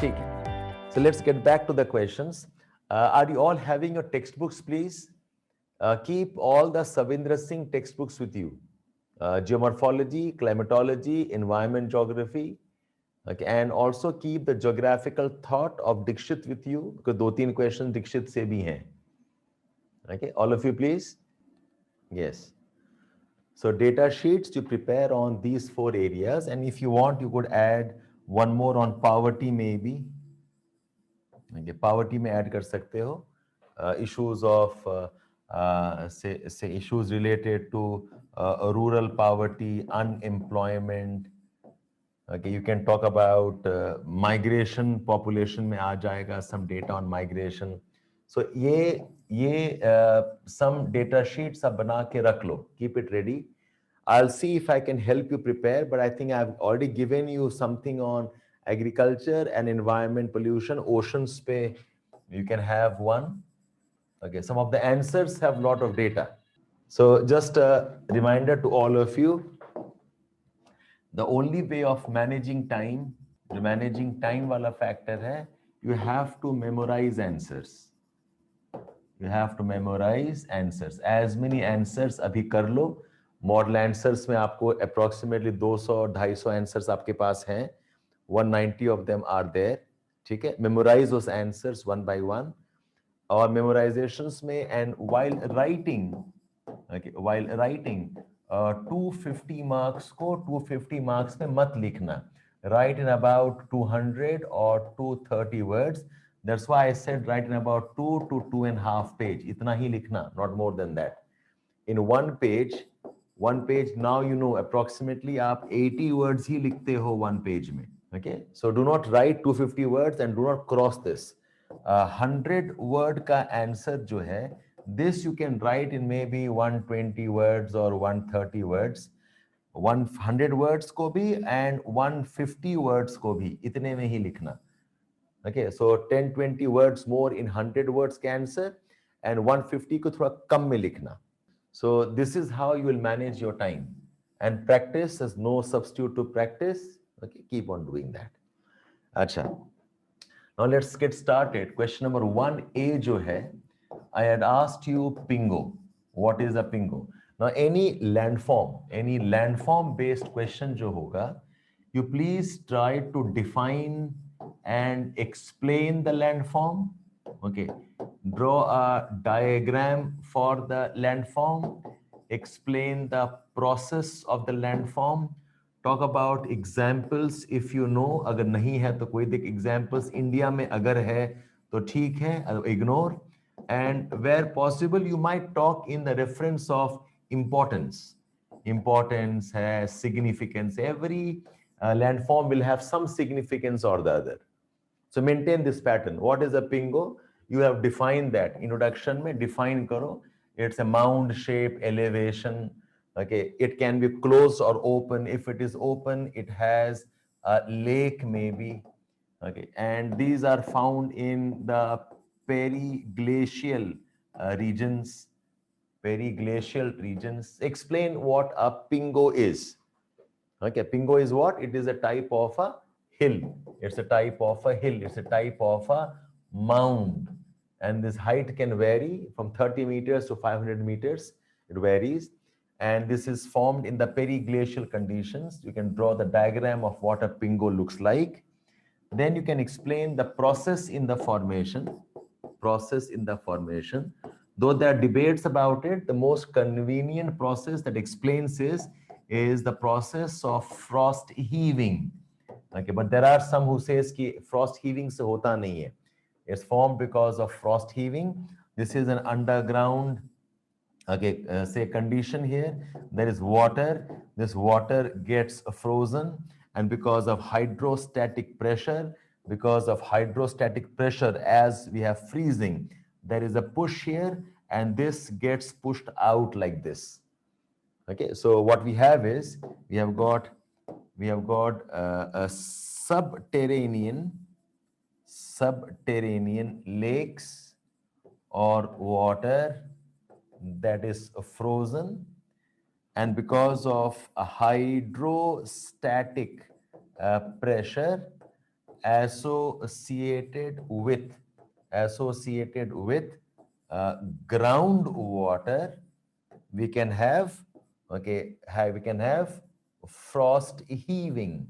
ठीक है. So let's get back to the questions. Are you all having your textbooks, please? Keep all the Savindra Singh textbooks with you. Geomorphology, climatology, environment geography. Okay, and also keep the geographical thought of Dikshit with you, because दो तीन questions Dikshit से भी हैं. Okay, all of you, please. Yes. So data sheets you prepare on these 4 areas, and if you want, you could add one more on poverty maybe. Okay, poverty में add कर सकते हो. Issues of say issues related to rural poverty, unemployment. Okay, you can talk about migration, population में आ जाएगा, some data on migration. So ये some data sheets आप बना के रख लो. Keep it ready. I'll see if I can help you prepare, but I think I've already given you something on agriculture and environment pollution. Oceans pe you can have one. Okay, some of the answers have a lot of data. So just a reminder to all of you, the only way of managing time, the managing time wala factor hai, you have to memorize answers. You have to memorize answers. As many answers abhi kar lo. Model answers में आपको approximately 200-250 answers आपके पास हैं. 190 of them are there. ठीक है? Memorize those answers one by one. और memorizations में and while writing, okay, while writing 250 marks को 250 marks में मत लिखना. Write in about 200 or 230 words. That's why I said write in about 2 to 2.5 page. इतना ही लिखना, not more than that. In one page, now you know approximately आप 80 words ही लिखते हो one page में. Okay, so do not write 250 words and do not cross this. 100 word का answer जो है, this you can write in maybe 120 words or 130 words. 100 words को भी and 150 words को भी इतने में ही लिखना. Okay, so 10-20 words more in 100 words का answer and 150 को थोड़ा कम में लिखना. So this is how you will manage your time. And practice is no substitute to practice. Okay, keep on doing that. Acha. Now let's get started. Question number 1A जो है, I had asked you Pingo. What is a Pingo? Now any landform based question जो होगा, you please try to define and explain the landform. Okay, draw a diagram for the landform, explain the process of the landform, talk about examples if you know. अगर नहीं है तो कोई देख examples. India में अगर है तो ठीक है, ignore. And where possible you might talk in the reference of importance. Importance has significance. Every landform will have some significance or the other. So maintain this pattern. What is a pingo? You have defined that. Introduction में define करो. It's a mound shape, elevation. Okay, it can be closed or open. If it is open, it has a lake maybe. Okay, and these are found in the periglacial regions. Periglacial regions. Explain what a pingo is. Okay, pingo is what? It is a type of a hill. It's a type of a hill. It's a type of a mound. And this height can vary from 30 meters to 500 meters. It varies. And this is formed in the periglacial conditions. You can draw the diagram of what a pingo looks like. Then you can explain the process in the formation. Process in the formation. Though there are debates about it, the most convenient process that explains is the process of frost heaving. Okay, but there are some who says कि frost heaving से होता नहीं है. It's formed because of frost heaving. This is an underground, okay, say condition here. There is water. This water gets frozen, and because of hydrostatic pressure, as we have freezing, there is a push here, and this gets pushed out like this. Okay, so what we have is we have got a subterranean lakes or water that is frozen, and because of a hydrostatic pressure, associated with uh, groundwater, we can have, okay, we can have frost heaving.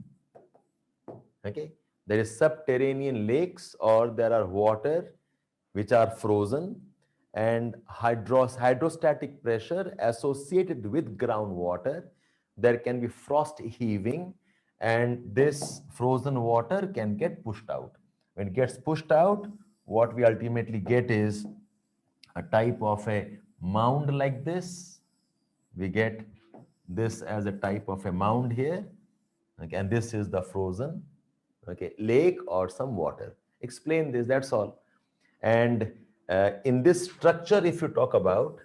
Okay, there is subterranean lakes, or there are water which are frozen, and hydrostatic pressure associated with groundwater. There can be frost heaving, and this frozen water can get pushed out. When it gets pushed out, what we ultimately get is a type of a mound like this. We get this as a type of a mound here. Okay, and this is the frozen, okay, lake or some water. Explain this, that's all. And in this structure, if you talk about,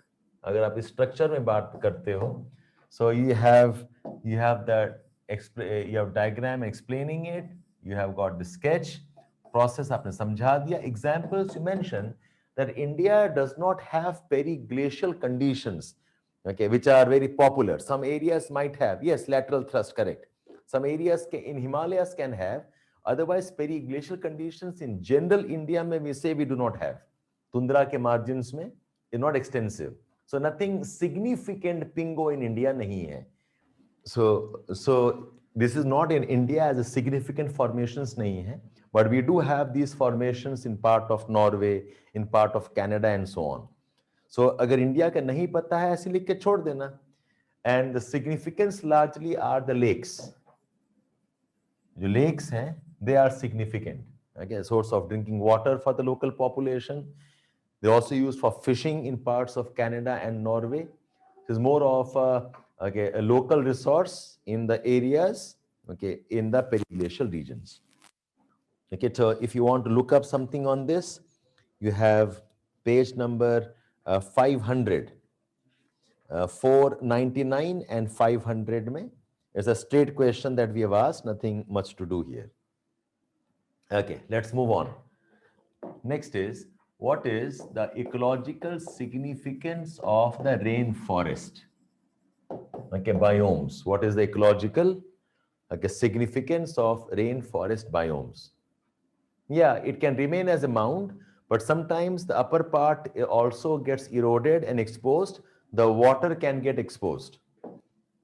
अगर आप इस structure में बात करते हो, so you have the you have diagram explaining it, you have got the sketch, process आपने समझा दिया, examples you mentioned that India does not have periglacial conditions, okay, which are very popular. Some areas might have, yes, lateral thrust, correct. Some areas in Himalayas can have. Otherwise, periglacial conditions in general India may we say we do not have. Tundra ke margins mein is not extensive. So nothing significant pingo in India nahi hai. So this is not in India as a significant formations nahi hai, but we do have these formations in part of Norway, in part of Canada and so on. So अगर India का नहीं पता है ऐसे लिख के छोड़ देना. And the significance largely are the lakes. जो lakes हैं, they are significant. Okay, source of drinking water for the local population. They're also used for fishing in parts of Canada and Norway. It is more of a local resource in the areas, okay, in the periglacial regions. Okay, so if you want to look up something on this, you have page number 500, 499 and 500 mein. It's a straight question that we have asked, nothing much to do here. Okay, let's move on. Next is, what is the ecological significance of the rainforest? Okay, biomes. What is the ecological significance of rainforest biomes? Yeah, it can remain as a mound, but sometimes the upper part also gets eroded and exposed. The water can get exposed.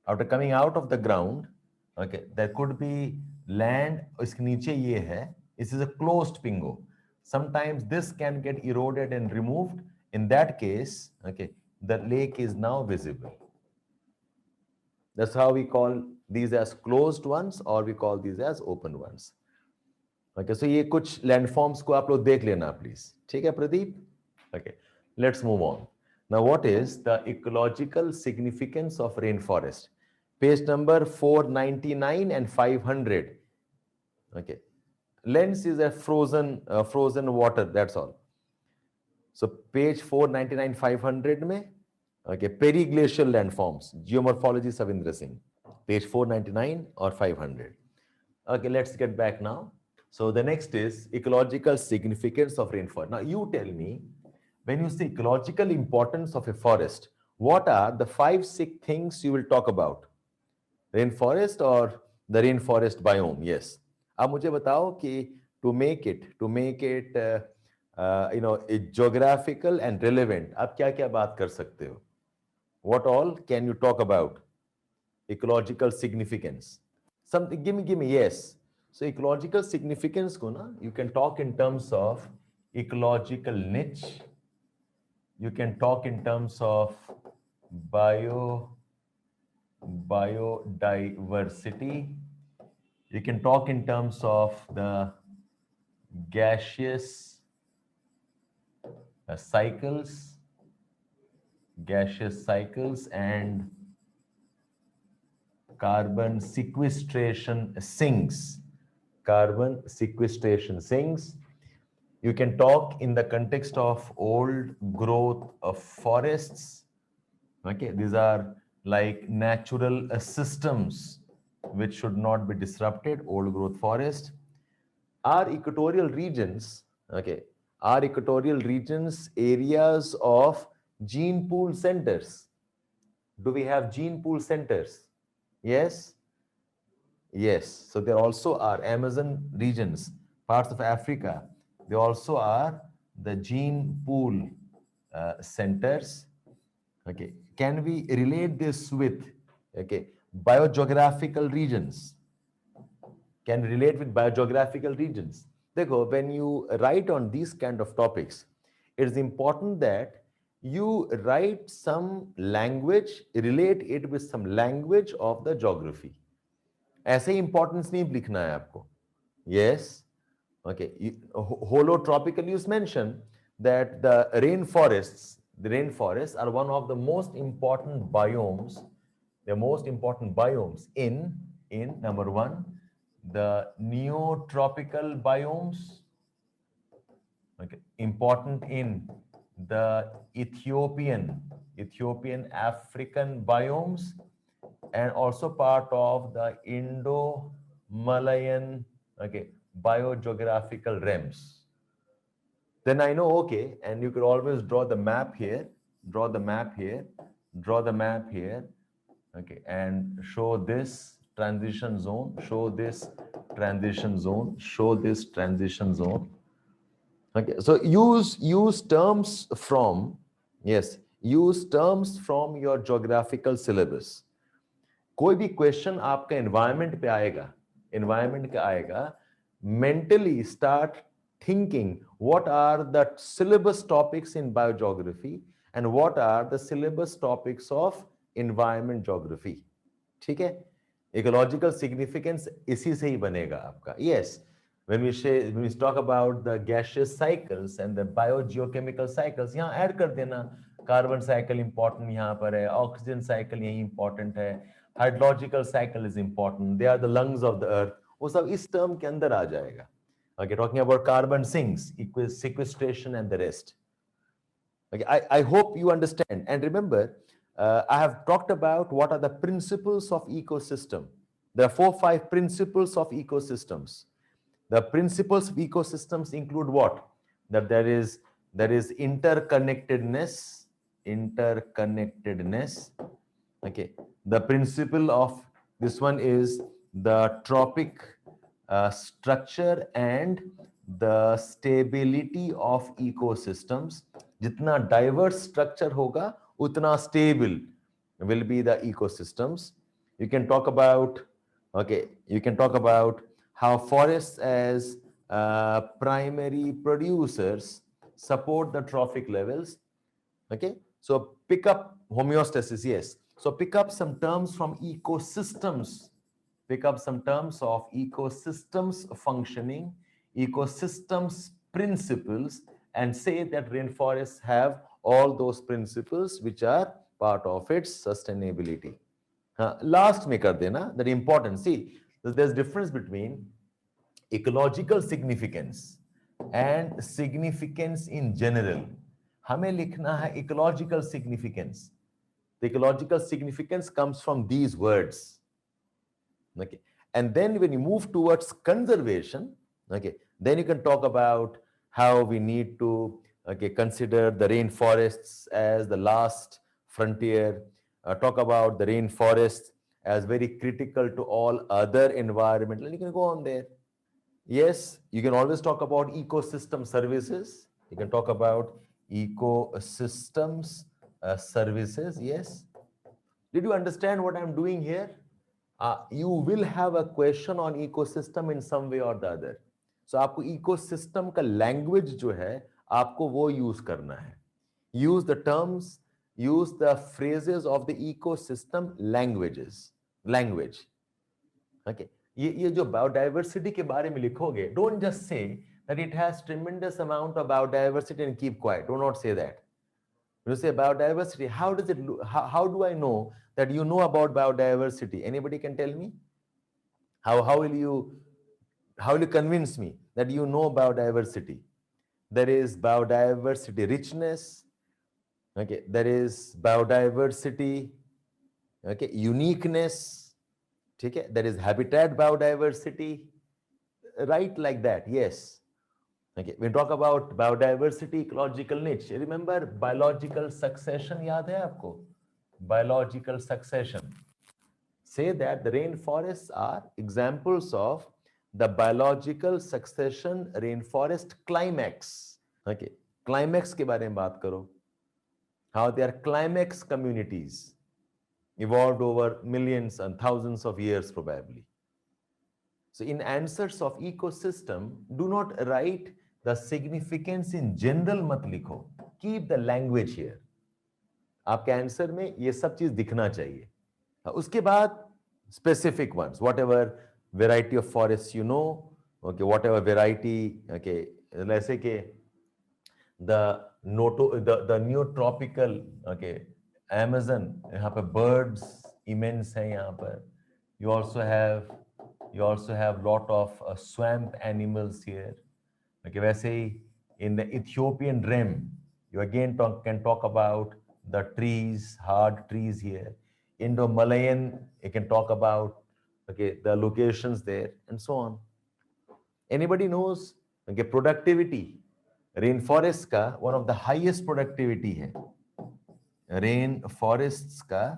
After coming out of the ground, okay, there could be land. इसके नीचे ये है. This is a closed pingo. Sometimes this can get eroded and removed. In that case, okay, the lake is now visible. That's how we call these as closed ones, or we call these as open ones. Okay, so ये कुछ landforms को आप लोग देख लेना please. ठीक है Pradeep? Okay, let's move on. Now, what is the ecological significance of rainforest? Page number 499 and 500. Okay, lens is a frozen water. That's all. So page 499, 500 में, okay, periglacial landforms, geomorphology Savindra Singh, page 499 or 500. Okay, let's get back now. So the next is ecological significance of rainforest. Now you tell me, when you say ecological importance of a forest, what are the 5-6 things you will talk about? Rainforest or the rainforest biome? Yes. अब मुझे बताओ कि to make it geographical and relevant, आप क्या क्या बात कर सकते हो? What all can you talk about? Ecological significance. Something, give me, yes. So ecological significance को ना, you can talk in terms of ecological niche. You can talk in terms of biodiversity. You can talk in terms of the gaseous cycles and carbon sequestration sinks. You can talk in the context of old growth of forests. Okay, these are like natural systems which should not be disrupted, old growth forest. Our equatorial regions, okay, areas of gene pool centers. Do we have gene pool centers? Yes. Yes. So there also are Amazon regions. parts of Africa, they also are the gene pool centers. Okay, can we relate this with, okay, biogeographical regions? Can relate with biogeographical regions. Dekho, when you write on these kind of topics, it is important that you write some language, relate it with some language of the geography. ऐसे importance नहीं लिखना है आपको. Yes. Okay. Holotropical, you mentioned that the rainforests are one of the most important biomes, the most important biomes in number one, the neotropical biomes, okay, important in the Ethiopian African biomes, and also part of the Indo-Malayan, okay, biogeographical realms. Then I know, okay, and you could always draw the map here, draw the map here, draw the map here, okay, and show this transition zone, show this transition zone, show this transition zone. Okay, so use terms from, yes, use terms from your geographical syllabus. कोई भी question आपका environment पे आएगा, environment का आएगा, mentally start thinking what are the syllabus topics in biogeography and what are the syllabus topics of environment geography. ठीक है, ecological significance इसी से ही बनेगा आपका. Yes, when we talk about the gaseous cycles and the biogeochemical cycles, यहाँ add कर देना, carbon cycle important यहाँ पर है, ऑक्सीजन साइकिल यही इंपॉर्टेंट है, hydrological cycle is important, they are the lungs of the earth, वो सब इस टर्म के अंदर आ जाएगा. Okay, talking about carbon sinks, sequestration and the rest. Okay, I hope you understand. And remember, I have talked about what are the principles of ecosystem. There are 4-5 principles of ecosystems. The principles of ecosystems include what? That there is interconnectedness. Okay, the principle of this one is the trophic structure and the stability of ecosystems. जितना diverse structure होगा उतना stable will be the ecosystems. You can talk about, okay, you can talk about how forests as primary producers support the trophic levels. Okay, so pick up homeostasis. Yes, so pick up some terms from ecosystems, pick up some terms of ecosystems functioning, ecosystems principles, and say that rainforests have all those principles which are part of its sustainability. Last में कर देना, that important. See, there's difference between ecological significance and significance in general. हमें लिखना है ecological significance. The ecological significance comes from these words. Okay, and then when you move towards conservation, okay, then you can talk about how we need to, okay, consider the rainforests as the last frontier, talk about the rainforests as very critical to all other environmental, and you can go on there. Yes, you can always talk about ecosystem services. You can talk about ecosystems services. Yes. Did you understand what I'm doing here? You will have a question on ecosystem in some way or the other. So आपको ecosystem का language जो है आपको वो use करना है. Use the terms, use the phrases of the ecosystem language. Okay. ये जो biodiversity के बारे में लिखोगे, don't just say that it has tremendous amount of biodiversity and keep quiet. Do not say that. When you say biodiversity, how does it look? How do I know that you know about biodiversity? Anybody can tell me? How will you convince me that you know biodiversity? There is biodiversity richness. Okay, there is biodiversity. Okay, uniqueness. Okay, there is habitat biodiversity. Right, like that. Yes. Okay, we talk about biodiversity, ecological niche. Remember biological succession, याद है आपको? Biological succession. Say that the rainforests are examples of the biological succession rainforest climax. Okay, climax के बारे में बात करो. How they are climax communities evolved over millions and thousands of years probably. So in answers of ecosystem, do not write the significance in general मत लिखो. Keep the language here. आपके answer में ये सब चीज दिखना चाहिए. उसके बाद specific ones, whatever variety of forests you know, okay, whatever variety, okay, जैसे कि the neotropical, okay, Amazon, यहाँ पे birds immense हैं यहाँ पर. You also have lot of swamp animals here. Okay, वैसे ही in the Ethiopian realm, you again can talk about the trees, hard trees here. Indo-Malayan, you can talk about, okay, the locations there and so on. Anybody knows, okay, productivity, rainforest का one of the highest productivity है. Rainforests का,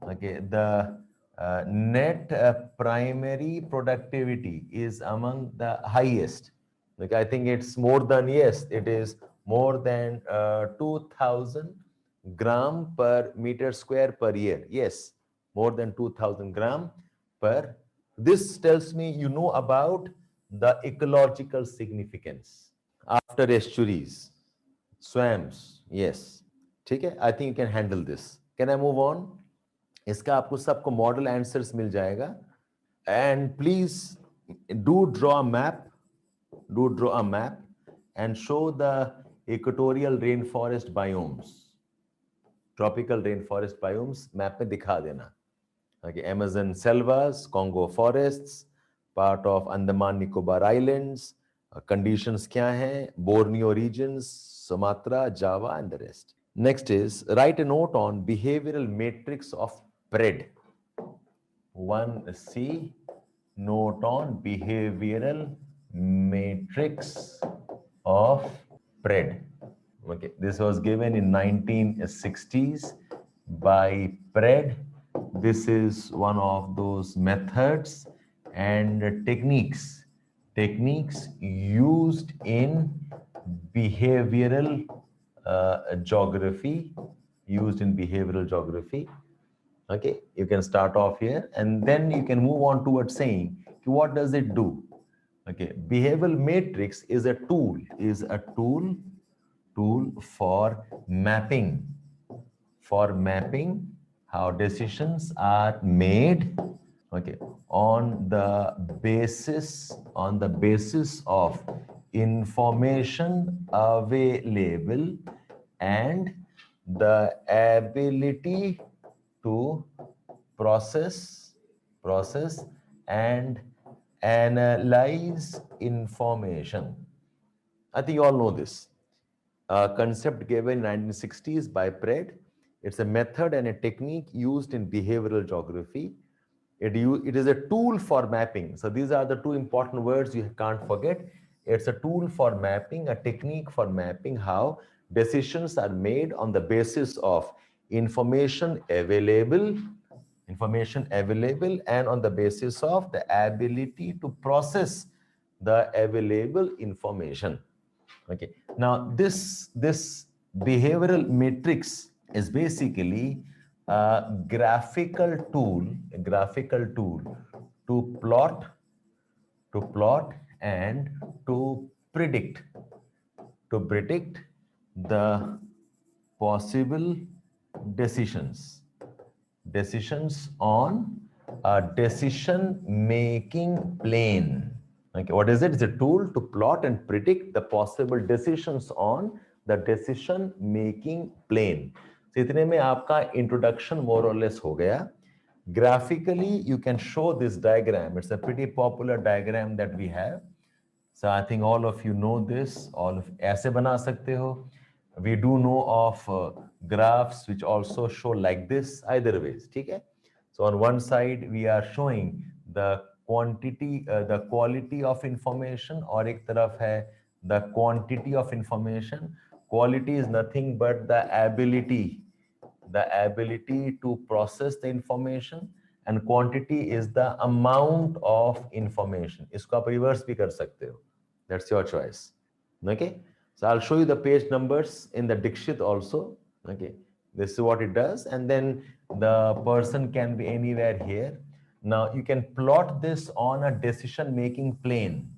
okay, the net primary productivity is among the highest. Like I think it's more than, yes, it is more than 2000 gram per meter square per year. Yes, more than 2000 gram per. This tells me you know about the ecological significance. After estuaries, swamps, yes. ठीक है, I think you can handle this. Can I move on? इसका आपको सबको model answers मिल जाएगा. And please do draw a map. Do draw a map and show the equatorial rainforest biomes. Tropical rainforest biomes map में दिखा देना. Okay, Amazon selvas, Congo forests, part of Andaman Nicobar Islands. Conditions क्या हैं? Borneo regions, Sumatra, Java, and the rest. Next is write a note on behavioral matrix of PRED. 1C, note on behavioral matrix of PRED. Okay, this was given in 1960s by PRED. This is one of those methods and techniques used in behavioral geography. Okay, you can start off here and then you can move on towards saying what does it do. Okay, behavioral matrix is a tool for mapping how decisions are made, okay, on the basis of information available and the ability to process and analyze information. I think you all know this. Concept given in 1960s by PRED. It's a method and a technique used in behavioral geography. It is a tool for mapping. So these are the two important words you can't forget. It's a tool for mapping, a technique for mapping how decisions are made on the basis of information available and on the basis of the ability to process the available information. Okay. Now this behavioral matrix is basically a graphical tool to plot and to predict the possible decisions on a decision making plane. Okay, what is it? It's a tool to plot and predict the possible decisions on the decision making plane. So इतने में आपका introduction more or less हो गया. Graphically, you can show this diagram. It's a pretty popular diagram that we have. So I think all of you know this. ऐसे बना सकते हो. We do know of graphs which also show like this. Either ways, ठीक है? So on one side we are showing the quality of information, और एक तरफ है the quantity of information. Quality is nothing but the ability to process the information, and quantity is the amount of information. इसको आप reverse भी कर सकते हो. That's your choice. Okay. So I'll show you the page numbers in the Dikshit also. Okay. This is what it does. And then the person can be anywhere here. Now you can plot this on a decision-making plane.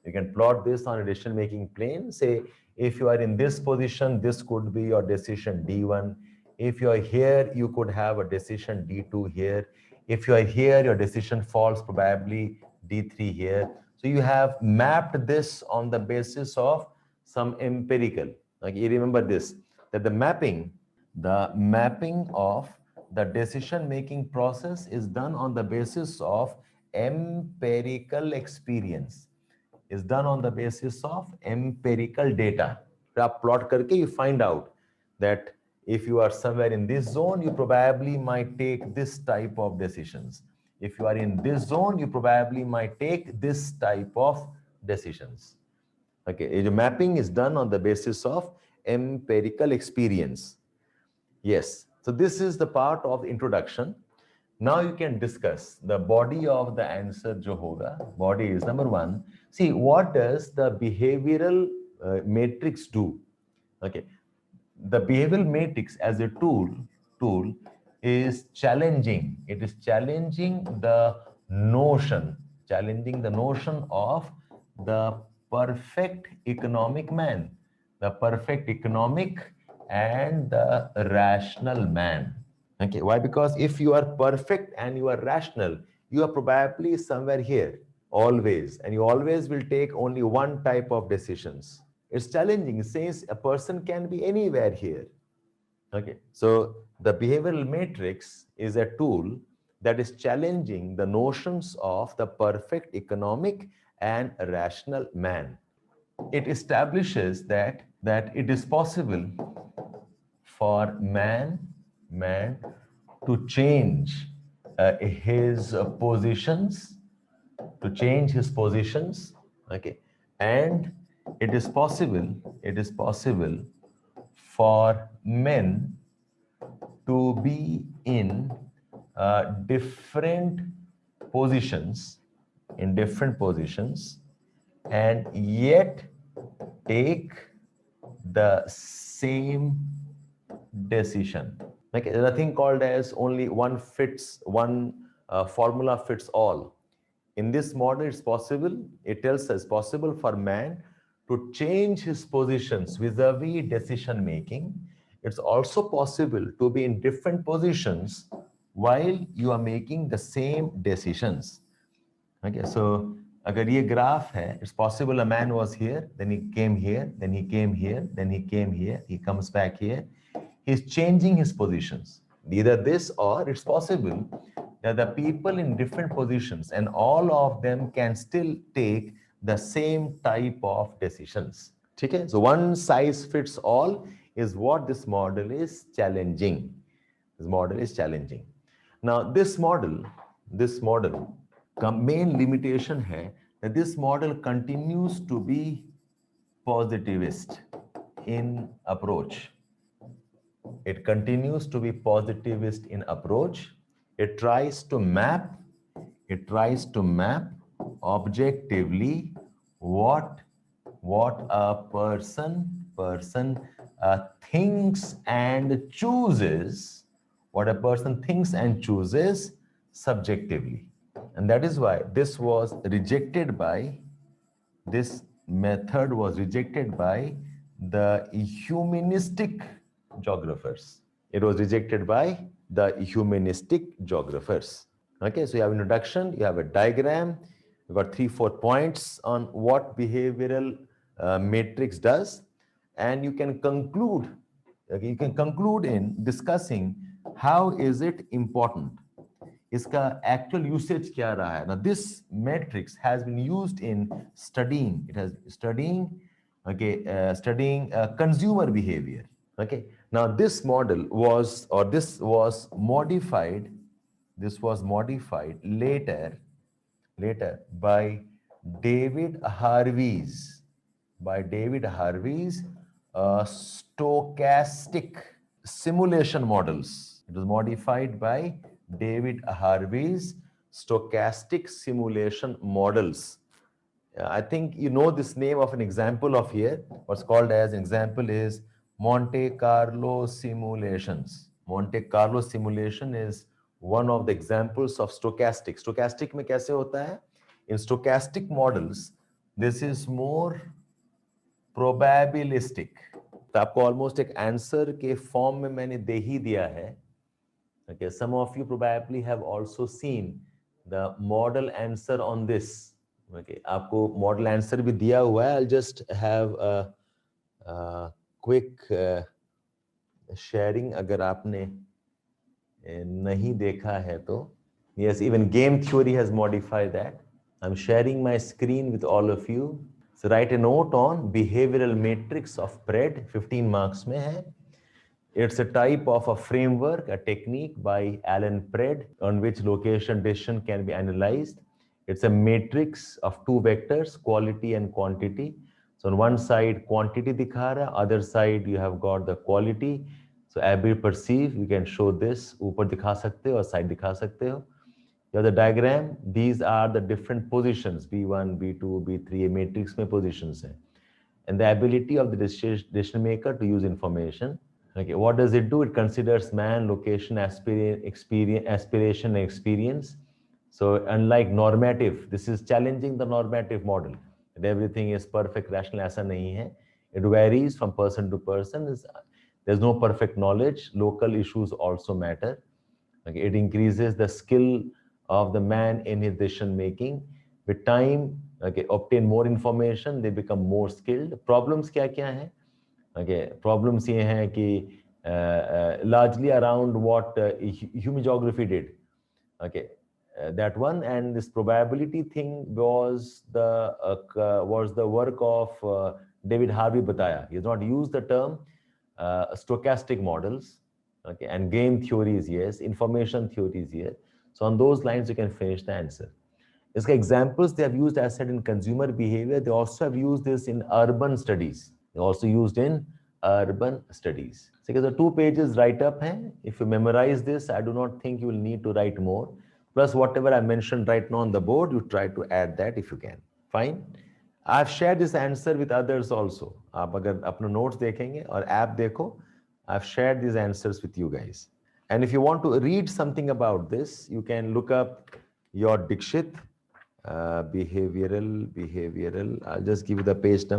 You can plot this on a decision-making plane. Say, if you are in this position, this could be your decision D1. If you are here, you could have a decision D2 here. If you are here, your decision falls probably D3 here. So you have mapped this on the basis of some empirical. Like you remember this, that the mapping of the decision-making process is done on the basis of empirical experience, is done on the basis of empirical data. आप plot करके you find out that if you are somewhere in this zone, you probably might take this type of decisions. If you are in this zone, you probably might take this type of decisions. Okay, the mapping is done on the basis of empirical experience. Yes, so this is the part of the introduction. Now you can discuss the body of the answer jo hoga. Body is number one. See, what does the behavioral matrix do? Okay, the behavioral matrix as a tool is challenging. It is challenging the notion of the perfect economic man, the perfect economic and the rational man. Okay, why? Because if you are perfect and you are rational, you are probably somewhere here always, and you always will take only one type of decisions. It's challenging. It says a person can be anywhere here. Okay, so the behavioral matrix is a tool that is challenging the notions of the perfect economic and rational man. It establishes that it is possible for man to change his positions, okay, and it is possible for men to be in different positions, and yet take the same decision. Like there's nothing called as only one formula fits all. In this model, it's possible, it tells us possible for man to change his positions vis-a-vis decision making. It's also possible to be in different positions while you are making the same decisions. Okay, so agar ye graph hai, it's possible a man was here, then he came here, then he came here, then he came here, he comes back here. He's changing his positions. Either this, or it's possible that the people in different positions and all of them can still take the same type of decisions. Okay? So one size fits all is what this model is challenging. This model is challenging. Now this model का main limitation है that this model continues to be positivist in approach. It continues to be positivist in approach. It tries to map objectively what a person thinks and chooses, subjectively. And that is why this method was rejected by the humanistic geographers. It was rejected by the humanistic geographers. Okay, so you have introduction, you have a diagram, you've got 3-4 points on what behavioral matrix does, and you can conclude. Okay, you can conclude in discussing how is it important. Iska actual usage kya raha hai? Now this matrix has been used in studying. It has studying consumer behavior. Okay. Now this model was, or this was modified later by David Harvey's stochastic simulation models. It was modified by David Harvey's stochastic simulation models. I think you know this name of an example of here. What's called as an example is Monte Carlo simulations. Monte Carlo simulation is one of the examples of stochastic. Stochastic में कैसे होता है? In stochastic models, this is more probabilistic. तो आपको almost एक answer के form में मैंने दे ही दिया है. Okay, some of you probably have also seen the model answer on this. Okay, आपको model answer भी दिया हुआ है. I'll just have a quick sharing अगर आपने नहीं देखा है तो. Yes, even game theory has modified that. I'm sharing my screen with all of you. So write a note on behavioral matrix of PRED, 15 marks में है. It's a type of a framework, a technique by Alan Pred, on which location decision can be analyzed. It's a matrix of two vectors, quality and quantity. So on one side, quantity dikha raha, other side, you have got the quality. So Abby perceive, you can show this, upar dikha sakte ho, or side dikha sakte ho. You have the diagram. These are the different positions, B1, B2, B3, matrix mein positions hai. And the ability of the decision maker to use information. Okay, what does it do? It considers man, location, aspiration, and experience. So unlike normative, this is challenging the normative model. That everything is perfect, rational, ऐसा नहीं है. It varies from person to person. There's no perfect knowledge. Local issues also matter. Okay, it increases the skill of the man in his decision making. With time, okay, obtain more information, they become more skilled. Problems क्या हैं? Okay, problems ये हैं कि largely around what human geography did. Okay, that one, and this probability thing was the work of David Harvey बताया. He has not used the term stochastic models. Okay, and game theories, yes, information theories, yes. So on those lines, you can finish the answer. These examples they have used, as said, in consumer behavior. They also have used this in urban studies. They also used in urban studies. So the 2 pages write up hai. If you memorize this, I do not think you will need to write more. Plus whatever I mentioned right now on the board, you try to add that if you can. Fine. I've shared this answer with others also. आप अगर अपने notes देखेंगे और app देखो, I've shared these answers with you guys. And if you want to read something about this, you can look up your Dikshit, behavioral. I'll just give you the page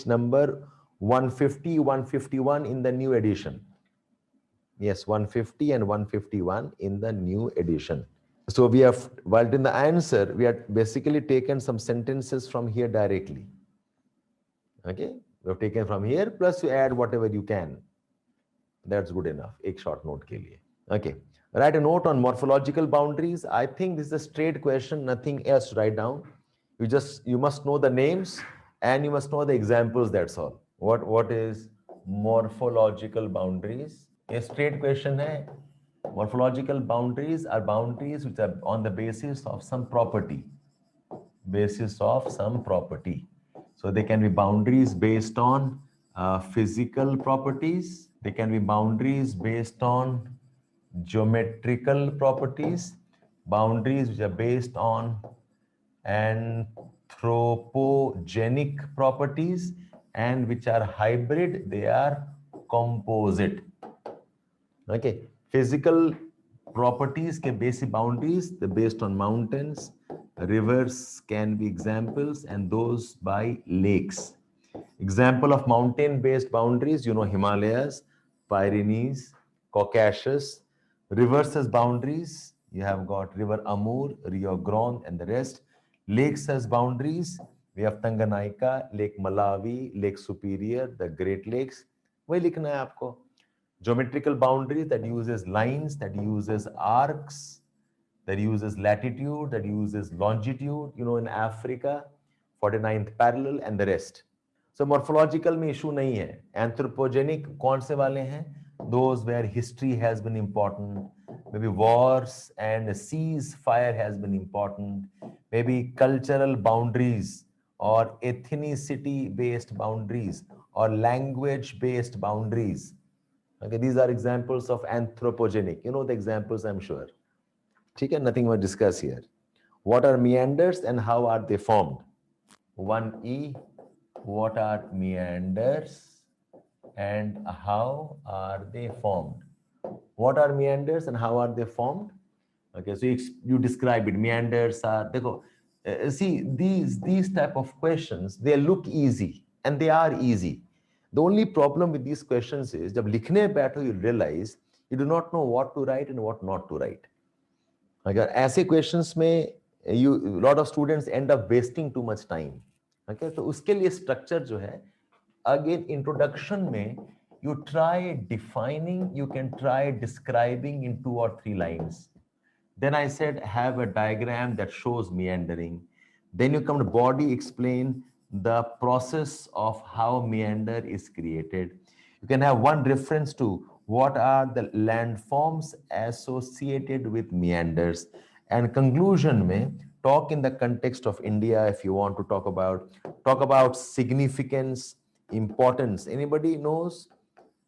number 150, 151 in the new edition. Yes, 150 and 151 in the new edition. So we have, while in the answer, we have basically taken some sentences from here directly. Okay, we have taken from here, plus you add whatever you can. That's good enough. Ek short note ke liye. Okay. Write a note on morphological boundaries. I think this is a straight question, nothing else to write down. You must know the names and you must know the examples, that's all. What is morphological boundaries? A straight question hai. Morphological boundaries are boundaries which are on the basis of some property. So they can be boundaries based on physical properties. They can be boundaries based on geometrical properties, boundaries which are based on anthropogenic properties, and which are hybrid, they are composite. Okay, physical properties के basic boundaries, they're based on mountains, rivers can be examples, and those by lakes. Example of mountain-based boundaries, you know, Himalayas, Pyrenees, Caucasus. Rivers as boundaries, you have got River Amur, Rio Grande, and the rest. Lakes as boundaries, we have Tanganyika, Lake Malawi, Lake Superior, the Great Lakes. वही लिखना है आपको. Geometrical boundaries, that uses lines, that uses arcs, that uses latitude, that uses longitude, you know, in Africa, 49th parallel, and the rest. So morphological में issue नहीं है. Anthropogenic कौन से वाले हैं? Those where history has been important, maybe wars and ceasefire has been important, maybe cultural boundaries or ethnicity-based boundaries or language-based boundaries. Okay, these are examples of anthropogenic. You know the examples, I'm sure. ठीक है, nothing much discuss here. What are meanders and how are they formed? 1E, what are meanders and how are they formed? What are meanders and how are they formed? Okay, so you describe it. Meanders are, देखो, see, these type of questions, they look easy and they are easy. The only problem with these questions is जब लिखने बैठो you realize you do not know what to write and what not to write. अगर ऐसे questions में you lot of students end up wasting too much time. Okay, तो उसके लिए structure जो है, again introduction में you try defining, you can try describing in 2 or 3 lines. Then I said, have a diagram that shows meandering. Then you come to body, explain the process of how meander is created. You can have one reference to what are the landforms associated with meanders. And conclusion may talk in the context of India if you want to talk about significance, importance. Anybody knows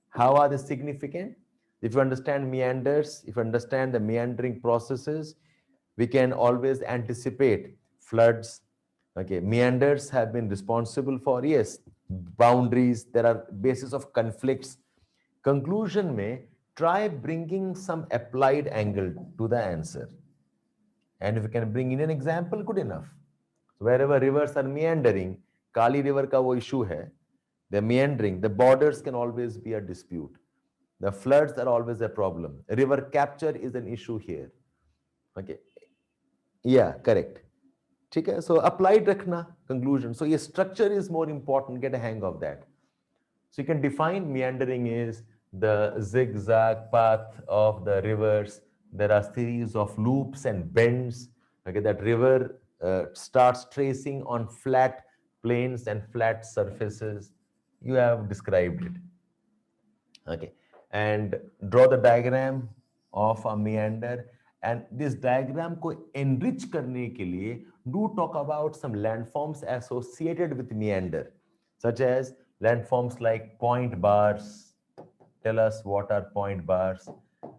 how are they significant? If you understand meanders, if you understand the meandering processes, we can always anticipate floods. Okay, meanders have been responsible for, yes, boundaries. There are basis of conflicts. Conclusion may try bringing some applied angle to the answer. And if you can bring in an example, good enough. So wherever rivers are meandering, Kali River ka wo issue hai, they're meandering. The borders can always be a dispute. The floods are always a problem. River capture is an issue here. Okay. Yeah, correct. Okay. So applied rakhna, conclusion. So your structure is more important. Get a hang of that. So you can define meandering is the zigzag path of the rivers. There are series of loops and bends. Okay, that river starts tracing on flat plains and flat surfaces. You have described it. Okay, and draw the diagram of a meander. And this diagram को enrich करने के लिए do talk about some landforms associated with meander, such as landforms like point bars. Tell us what are point bars.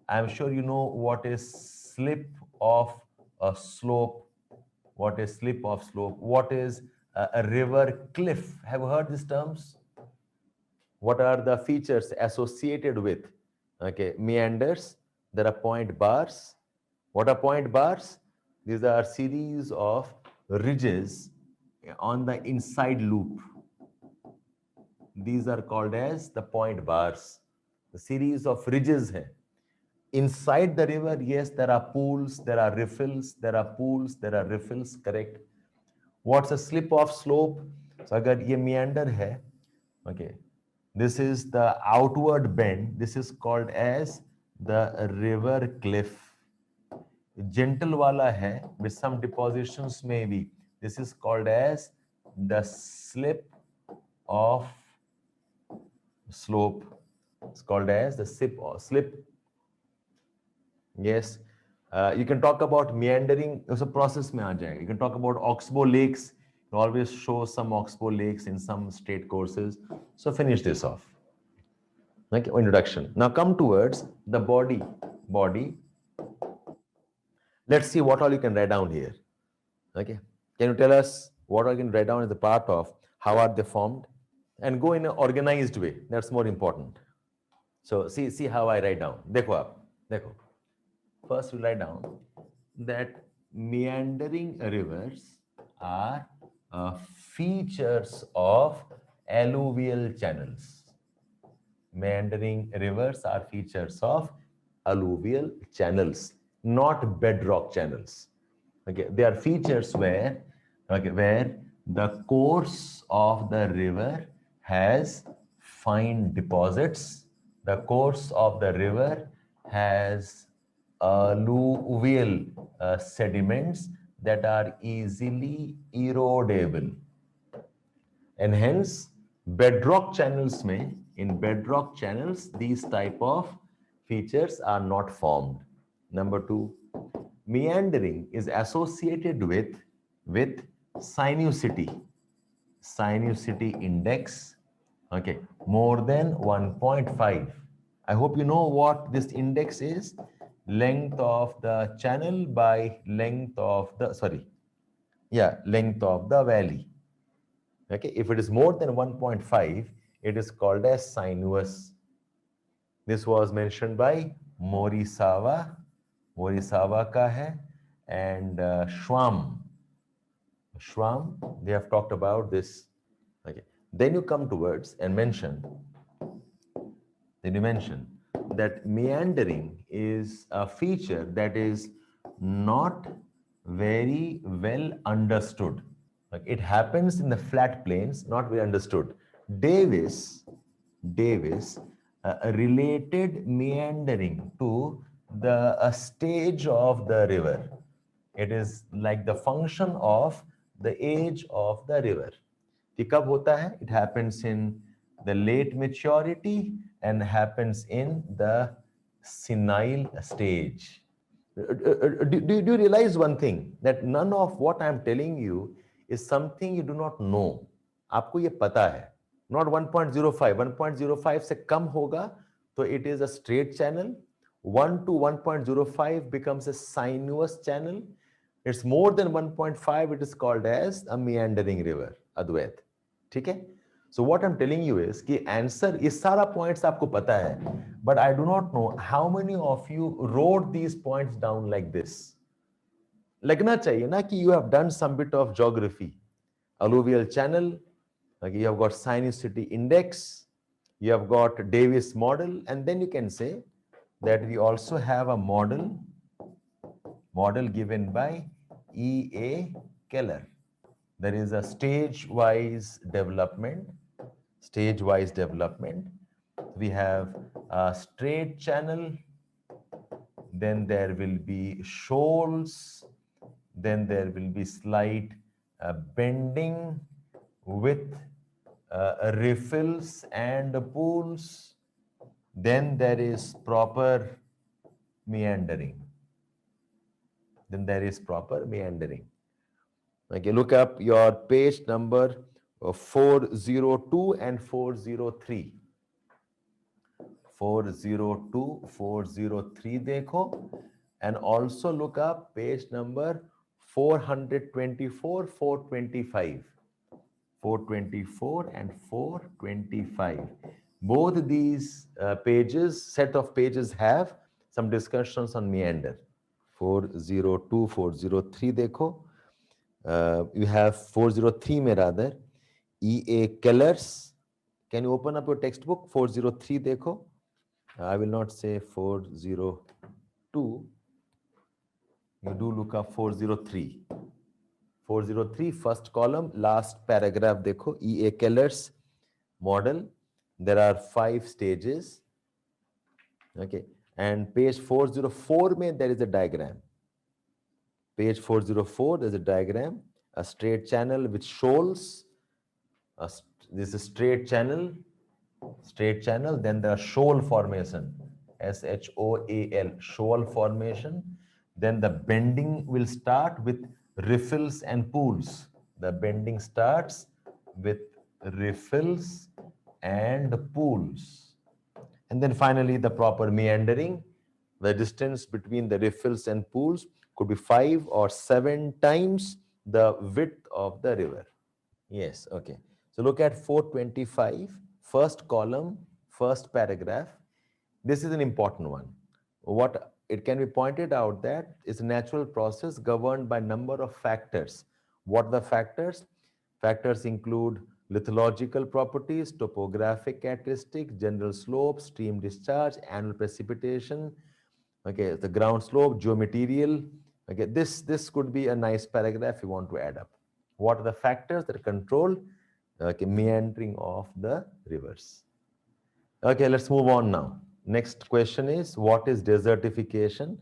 I'm sure you know what is slip of a slope. What is slip of slope? What is a river cliff? Have you heard these terms? What are the features associated with, okay, meanders? There are point bars. What are point bars? These are series of ridges on the inside loop. These are called as the point bars. The series of ridges hai. Inside the river, yes, there are pools, there are riffles, there are pools, there are riffles, correct? What's a slip of slope? So agar ye meander hai, okay, this is the outward bend. This is called as the river cliff. Gentle wala hai with some depositions maybe. This is called as the slip of slope. It's called as the slip. Yes. You can talk about meandering. It's a process mein aa jayega. You can talk about oxbow lakes. You always show some oxbow lakes in some state courses. So finish this off. Okay, introduction. Now come towards the body. Let's see what all you can write down here. Okay. Can you tell us what all you can write down as a part of how are they formed? And go in an organized way. That's more important. So see how I write down. Dekho aap. Dekho. First we write down that meandering rivers are features of alluvial channels. Meandering rivers are features of alluvial channels, not bedrock channels. Okay, they are features where the course of the river has fine deposits. The course of the river has alluvial sediments that are easily erodable. And hence, bedrock channels in bedrock channels, these type of features are not formed. Number 2, meandering is associated with sinuosity index, okay, more than 1.5. I hope you know what this index is. length of the channel by length of the, length of the valley. Okay, if it is more than 1.5, it is called as sinuous. This was mentioned by Morisawa. Morisawa ka hai, and Schwamm. Schwamm, they have talked about this. Okay. Then you come towards and mention, that meandering is a feature that is not very well understood. Like it happens in the flat plains, not well understood. Davis related meandering to the a stage of the river. It is like the function of the age of the river. ये कब होता है? It happens in the late maturity and happens in the senile stage. Do you realize one thing? That none of what I'm telling you is something you do not know. आपको ये पता है. Not 1.05. 1.05 से कम होगा तो it is a straight channel. 1 to 1.05 becomes a sinuous channel. It's more than 1.5, it is called as a meandering river. Advait. ठीक है? So what I'm telling you is कि answer इस सारा points आपको पता है, but I do not know how many of you wrote these points down like this. लगना चाहिए ना कि you have done some bit of geography. Alluvial channel, like you have got sinus-city index, you have got Davis model, and then you can say that we also have a model given by E.A. Keller. There is a stage-wise development. We have a straight channel, then there will be shoals, then there will be slight bending with riffles and pools. Then there is proper meandering. Okay, look up your page number 402 and 403. 402, 403 देखो, and also look up page number 424, 425. 424 and 425. Both these set of pages have some discussions on meander. 402, 403 देखो. You have 403 में rather E.A. Keller's. Can you open up your textbook? 403 देखो. I will not say 402. You do look up 403. 403, first column, last paragraph देखो. E.A. Keller's model. There are 5 stages. Okay. And page 404 में there is a diagram. Page 404, there's a diagram. A straight channel with shoals. This is a straight channel. Then the shoal formation. S-H-O-A-L, shoal formation. Then the bending will start with riffles and pools. The bending starts with riffles and pools. And then finally the proper meandering. The distance between the riffles and pools could be 5 or 7 times the width of the river. Yes, okay. So look at 425, first column, first paragraph. This is an important one. What it can be pointed out that it's a natural process governed by number of factors. What are the factors? Factors include lithological properties, topographic characteristics, general slope, stream discharge, annual precipitation, okay, the ground slope, geomaterial. Okay, this could be a nice paragraph you want to add up. What are the factors that control meandering of the rivers? Okay, let's move on now. Next question is, what is desertification?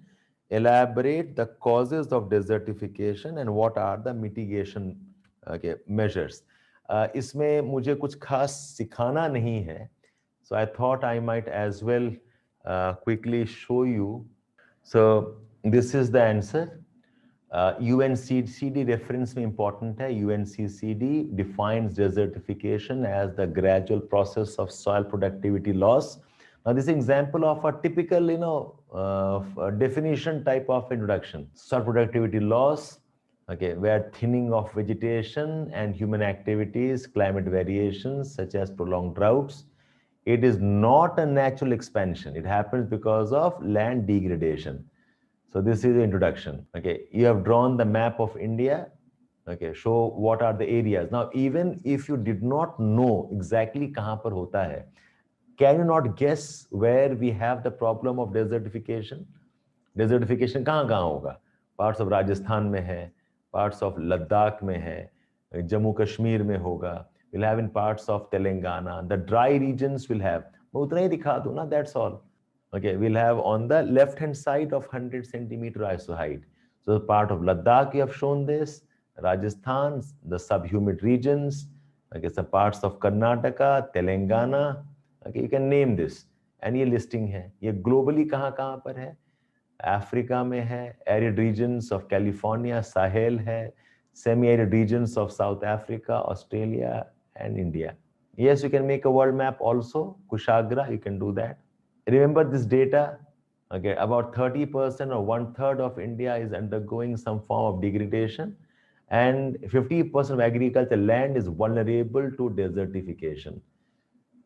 Elaborate the causes of desertification and what are the mitigation measures. इसमें मुझे कुछ खास सिखाना नहीं है, so I thought I might as well quickly show you. So this is the answer. UNCCD reference में important है. UNCCD defines desertification as the gradual process of soil productivity loss Now, this is an example of a typical, definition type of introduction. Soil productivity loss, okay, where thinning of vegetation and human activities, climate variations such as prolonged droughts. It is not a natural expansion. It happens because of land degradation. So this is the introduction. Okay, you have drawn the map of India. Okay, show what are the areas. Now, even if you did not know exactly कहाँ पर होता है, can you not guess where we have the problem of desertification? Desertification कहाँ कहाँ होगा? Parts of Rajasthan में है, parts of Ladakh में है, Jammu Kashmir में होगा. We'll have in parts of Telangana. The dry regions will have. मैं उतना ही दिखा दूँ ना, that's all. Okay, we'll have on the left hand side of 100 centimeter ISO height. So the part of Ladakh, you have shown this, Rajasthan, the subhumid regions, okay, some parts of Karnataka, Telangana, okay, you can name this. And ये listing है, ये globally कहाँ कहाँ पर है? Africa में है, arid regions of California, Sahel है, semi-arid regions of South Africa, Australia, and India. Yes, you can make a world map also, Kushagra, you can do that. Remember this data, okay, about 30% or 1/3 of India is undergoing some form of degradation, and 50% of agricultural land is vulnerable to desertification.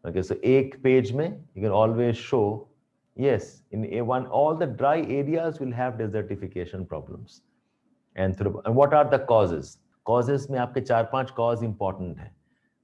Okay, so एक page में you can always show, yes, in A1 all the dry areas will have desertification problems. And what are the causes? Causes में आपके 4-5 cause important है.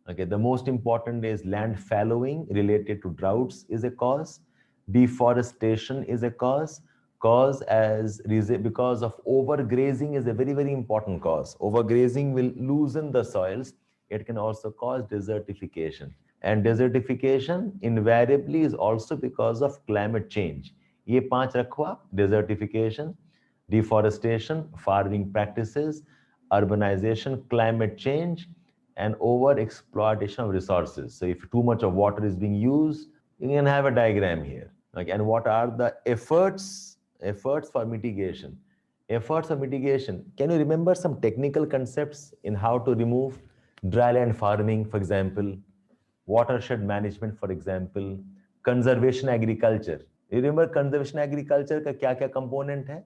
Okay, the most important is land fallowing related to droughts is a cause. Deforestation is a cause. Because of overgrazing is a very, very important cause. Overgrazing will loosen the soils. It can also cause desertification. And desertification invariably is also because of climate change. ये 5 रखो आप, desertification, deforestation, farming practices, urbanization, climate change, and over exploitation of resources. So if too much of water is being used, you can have a diagram here. Okay, and what are the efforts for mitigation? Efforts of mitigation. Can you remember some technical concepts in how to remove dryland farming, for example, watershed management, for example, conservation agriculture? You remember conservation agriculture का क्या-क्या component है?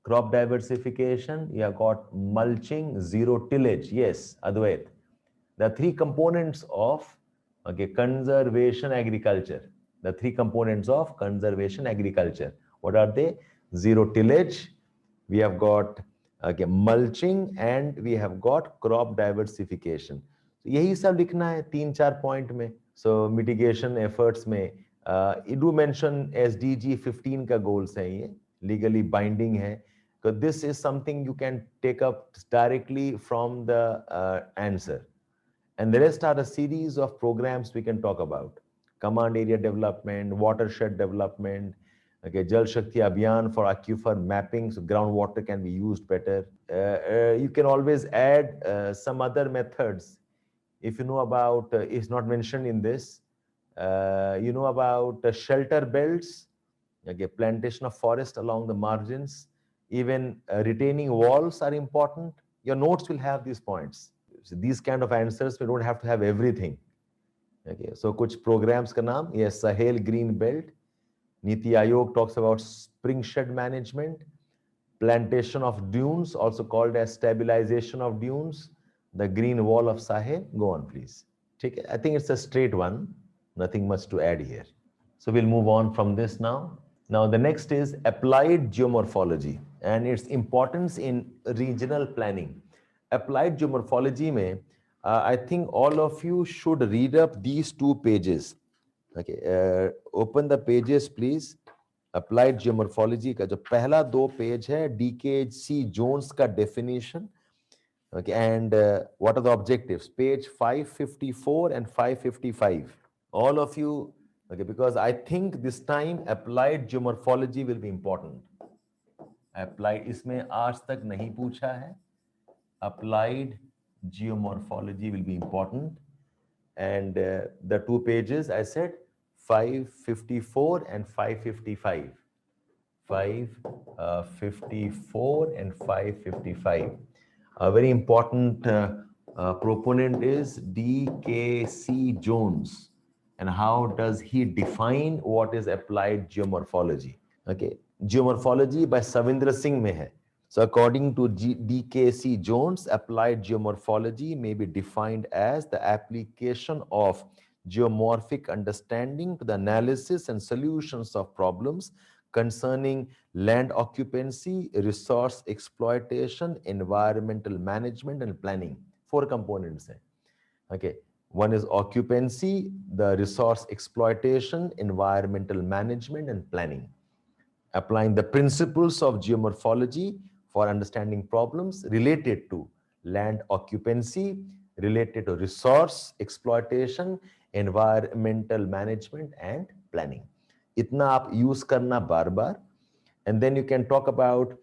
Crop diversification, you have got mulching, zero tillage. Yes, Advait. The 3 components of, okay, conservation agriculture. The 3 components of conservation agriculture. What are they? Zero tillage, we have got, okay, mulching, and we have got crop diversification. So यही सब लिखना है 3-4 point में. So mitigation efforts में you do mention SDG 15 का goals है, ये legally binding है. So this is something you can take up directly from the answer. And the rest are a series of programs we can talk about. Command area development, watershed development, okay, Jal Shakti Abhiyan for aquifer mapping, so groundwater can be used better. You can always add some other methods. If you know about, it's not mentioned in this, you know about shelter belts, okay, plantation of forest along the margins, even retaining walls are important. Your notes will have these points. So these kind of answers, we don't have to have everything. Okay, so कुछ programs का नाम, yes, Sahel Green Belt, Niti Aayog talks about spring shed management, plantation of dunes, also called as stabilization of dunes, the green wall of Sahel. Go on, please. Okay, I think it's a straight one, nothing much to add here. So we'll move on from this now. Now the next is applied geomorphology and its importance in regional planning. Applied geomorphology में, I think all of you should read up these 2 pages. Okay, open the pages please. Applied geomorphology का जो पहला 2 page है, DKHC Jones का definition. Okay, and what are the objectives? Page 554 and 555. All of you, okay, because I think this time applied geomorphology will be important. Applied, इसमें आज तक नहीं पूछा है. Applied geomorphology will be important. And the 2 pages I said 554 and 555. 554 and 555. A very important proponent is DKC Jones. and how does he define what is applied geomorphology? Okay, geomorphology by Savindra Singh mein hai. So according to DKC Jones, applied geomorphology may be defined as the application of geomorphic understanding to the analysis and solutions of problems concerning land occupancy, resource exploitation, environmental management, and planning. Four components. Okay. One is occupancy, the resource exploitation, environmental management, and planning. Applying the principles of geomorphology for understanding problems related to land occupancy, related to resource exploitation, environmental management, and planning. इतना आप use करना बार बार, and then you can talk about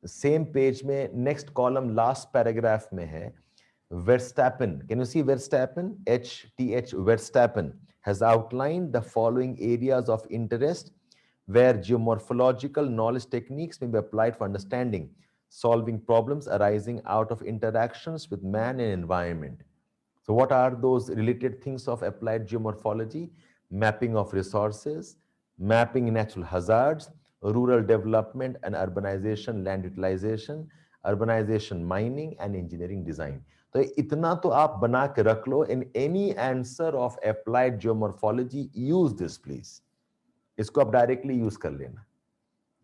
same page में next column last paragraph में है Verstappen. Can you see Verstappen? HTH Verstappen has outlined the following areas of interest where geomorphological knowledge techniques may be applied for understanding, solving problems arising out of interactions with man and environment. So what are those related things of applied geomorphology? Mapping of resources, mapping natural hazards, rural development and urbanization, land utilization, urbanization, mining, and engineering design. तो इतना तो आप बना के रख लो. In any answer of applied geomorphology, use this please. इसको आप directly use कर लेना.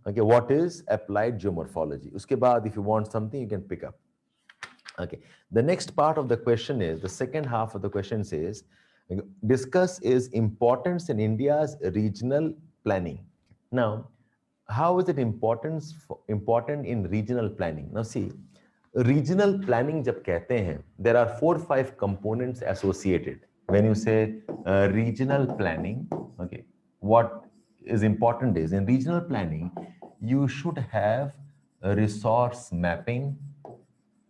Okay, what is applied geomorphology? उसके बाद if you want something, you can pick up. Okay, the next part of the question is, the second half of the question says, discuss is importance in India's regional planning. Now, how is it important in regional planning? Now see, regional planning जब कहते हैं, there are 4-5 components associated. When you say regional planning, okay, what is important is in regional planning, you should have a resource mapping.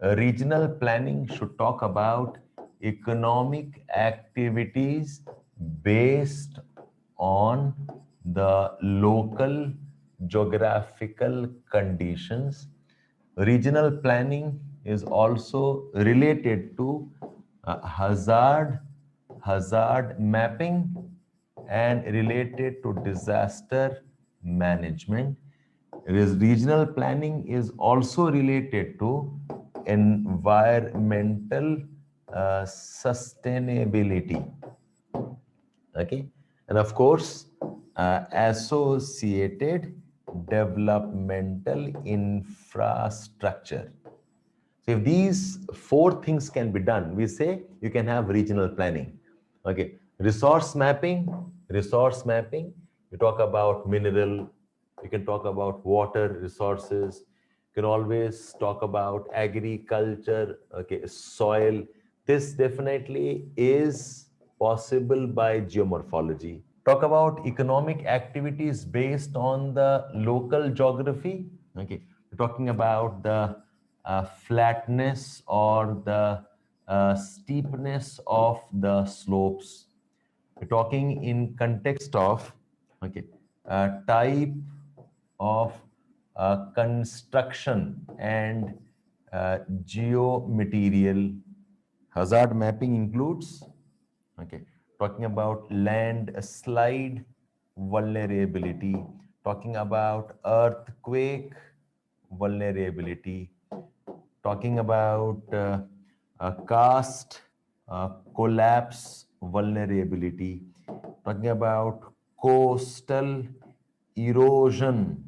Regional planning should talk about economic activities based on the local geographical conditions. Regional planning is also related to hazard mapping and related to disaster management. Regional planning is also related to environmental sustainability. Okay, and of course, associated developmental infrastructure. So if these 4 things can be done, we say you can have regional planning. Okay, resource mapping, you talk about mineral, you can talk about water resources, you can always talk about agriculture, okay, soil. This definitely is possible by geomorphology. Talk about economic activities based on the local geography. Okay, we're talking about the flatness or the steepness of the slopes. We're talking in context of, okay, type of construction and geomaterial. Hazard mapping includes, okay, talking about landslide vulnerability, talking about earthquake vulnerability, talking about cast collapse vulnerability, talking about coastal erosion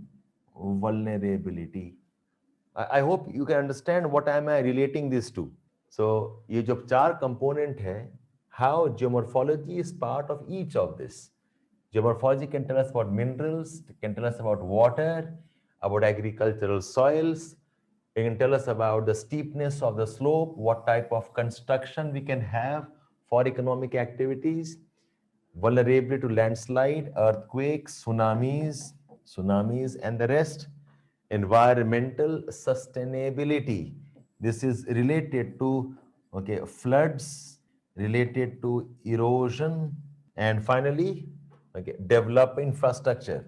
vulnerability. I hope you can understand what am I relating this to. So ये जो 4 component है, how geomorphology is part of each of this. Geomorphology can tell us about minerals, can tell us about water, about agricultural soils. It can tell us about the steepness of the slope, what type of construction we can have for economic activities, vulnerability to landslide, earthquakes, tsunamis, and the rest. Environmental sustainability. This is related to, okay, floods, related to erosion, and finally, okay, develop infrastructure.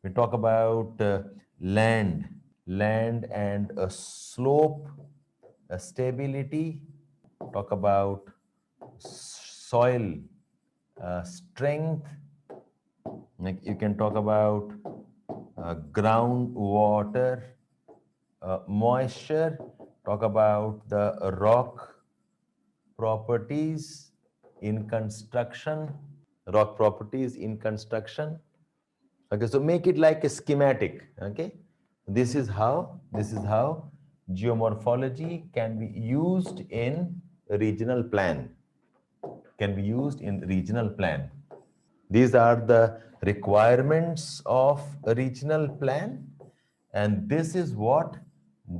We talk about land and slope stability. Talk about soil strength, like you can talk about groundwater, moisture, talk about the rock properties in construction, rock properties in construction. Okay, so make it like a schematic. Okay, this is how geomorphology can be used in regional plan. Can be used in regional plan. These are the requirements of a regional plan, and this is what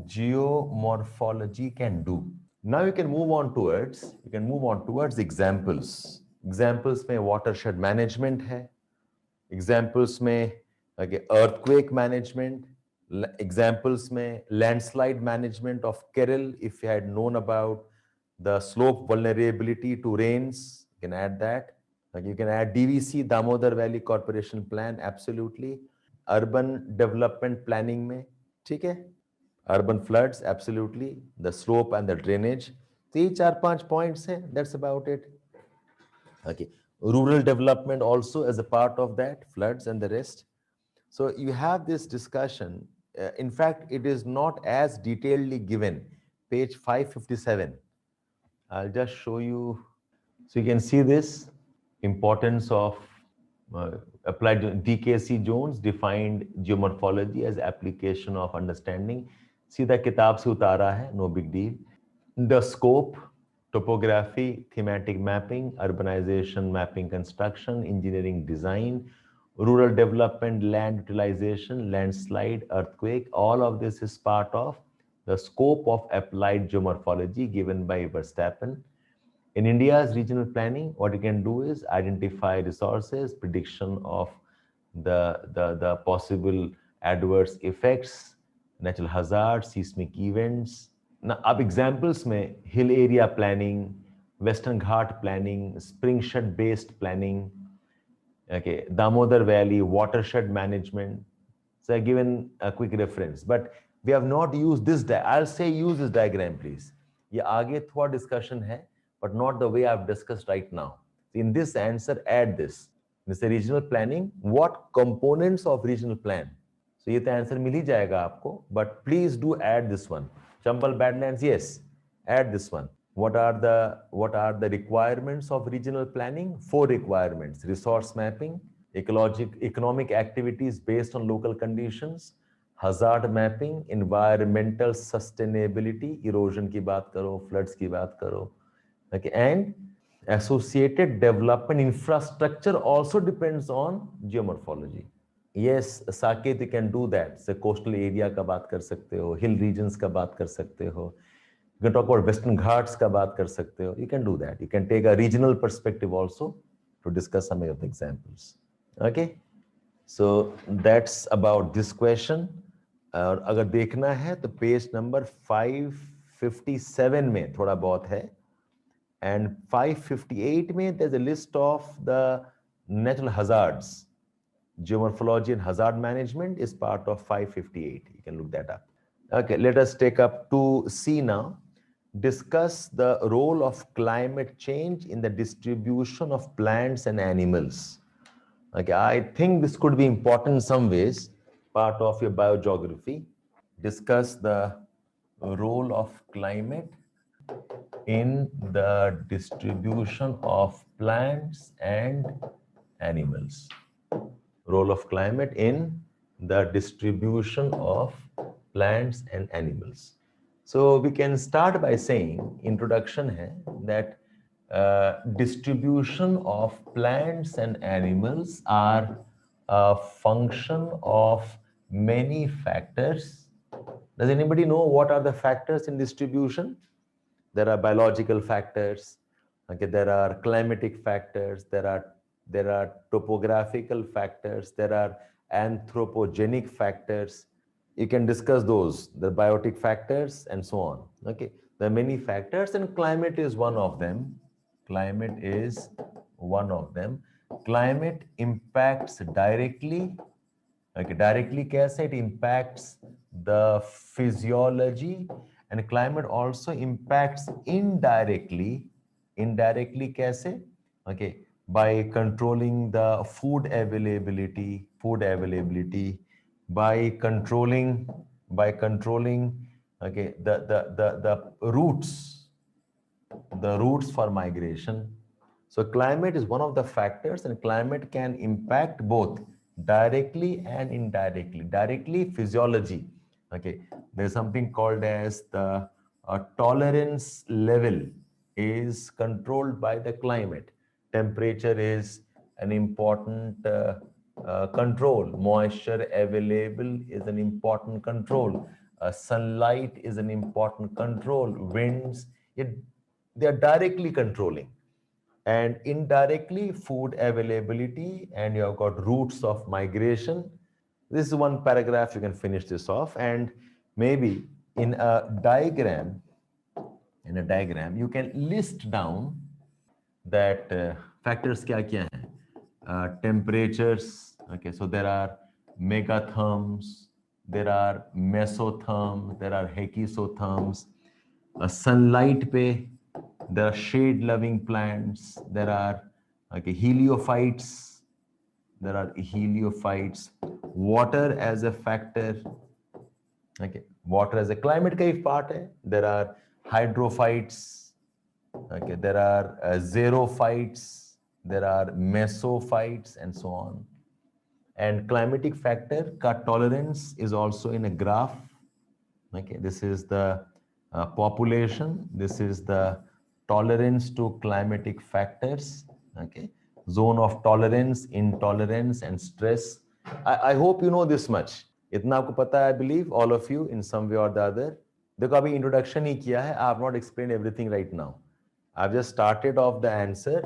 geomorphology can do. Now you can move on towards examples. Examples में watershed management है. Examples में earthquake management. Examples में landslide management of Kerala. If you had known about the slope vulnerability to rains, you can add that. You can add DVC, Damodar Valley Corporation Plan, absolutely. Urban development planning में, ठीक है? Urban floods, absolutely. The slope and the drainage. So, 4-5 points hai, that's about it. Okay. Rural development also as a part of that, floods and the rest. So you have this discussion. In fact, it is not as detailedly given. Page 557. I'll just show you. So you can see this importance of applied DKC Jones defined geomorphology as application of understanding. सीधा किताब से उतारा है, no big deal. The scope, topography, thematic mapping, urbanization, mapping, construction, engineering, design, rural development, land utilization, landslide, earthquake, all of this is part of the scope of applied geomorphology given by Verstappen. In India's regional planning, what you can do is identify resources, prediction of the possible adverse effects, natural hazards, seismic events. Now, अब examples में hill area planning, Western Ghat planning, spring-shed based planning, okay, Damodar Valley watershed management. So I've given a quick reference, but we have not used this. I'll say use this diagram, please. ये आगे थोड़ा discussion है, but not the way I've discussed right now. In this answer, add this. This is regional planning. What components of regional plan? So ये तो answer मिल ही जाएगा आपको, but please do add this one. Chambal Badlands, yes, add this one. What are the requirements of regional planning? 4 requirements: resource mapping, economic activities based on local conditions, hazard mapping, environmental sustainability, erosion की बात करो, floods की बात करो, okay, and associated development infrastructure also depends on geomorphology. Yes, Saket, you can do that. So coastal area का बात कर सकते हो, hill regions का बात कर सकते हो. You can talk about Western Ghats का बात कर सकते हो. You can do that. You can take a regional perspective also to discuss some of the examples. Okay? So that's about this question. और अगर देखना है तो पेज नंबर 557 में थोड़ा बहुत है. And 558 में there's a list of the natural hazards. Geomorphology and hazard management is part of 558. You can look that up. Okay, let us take up to C now. Discuss the role of climate change in the distribution of plants and animals. Okay, I think this could be important in some ways, part of your biogeography. Discuss the role of climate in the distribution of plants and animals. Role of climate in the distribution of plants and animals. So we can start by saying, introduction hai, that distribution of plants and animals are a function of many factors. Does anybody know what are the factors in distribution? There are biological factors, okay, there are climatic factors, there are topographical factors, there are anthropogenic factors. You can discuss those, the biotic factors and so on. Okay, there are many factors and climate is one of them. Climate is one of them. Climate impacts directly. Okay, directly कैसे? It impacts the physiology, and climate also impacts indirectly. Indirectly कैसे? Okay, by controlling the food availability, by controlling, okay, the routes for migration. So climate is one of the factors, and climate can impact both directly and indirectly. Directly, physiology. Okay, there's something called as the tolerance level is controlled by the climate. Temperature is an important control. Moisture available is an important control. Sunlight is an important control. Winds, they are directly controlling. And indirectly, food availability, and you have got routes of migration. This is one paragraph, you can finish this off. And maybe in a diagram, you can list down that factors kya kya hain. Temperatures, okay, so there are megatherms, there are mesotherms, there are hecysotherms. Sunlight pe, there are shade loving plants, there are, okay, heliophytes, water as a factor. Okay, water as a climate का एक part है. There are hydrophytes. Okay, there are xerophytes. There are mesophytes and so on. And climatic factor का tolerance is also in a graph. Okay, this is the population. This is the tolerance to climatic factors. Okay, zone of tolerance, intolerance, and stress. I hope you know this much. इतना आपको पता है, I believe all of you in some way or the other. देखो अभी introduction ही किया है. I have not explained everything right now. I've just started off the answer.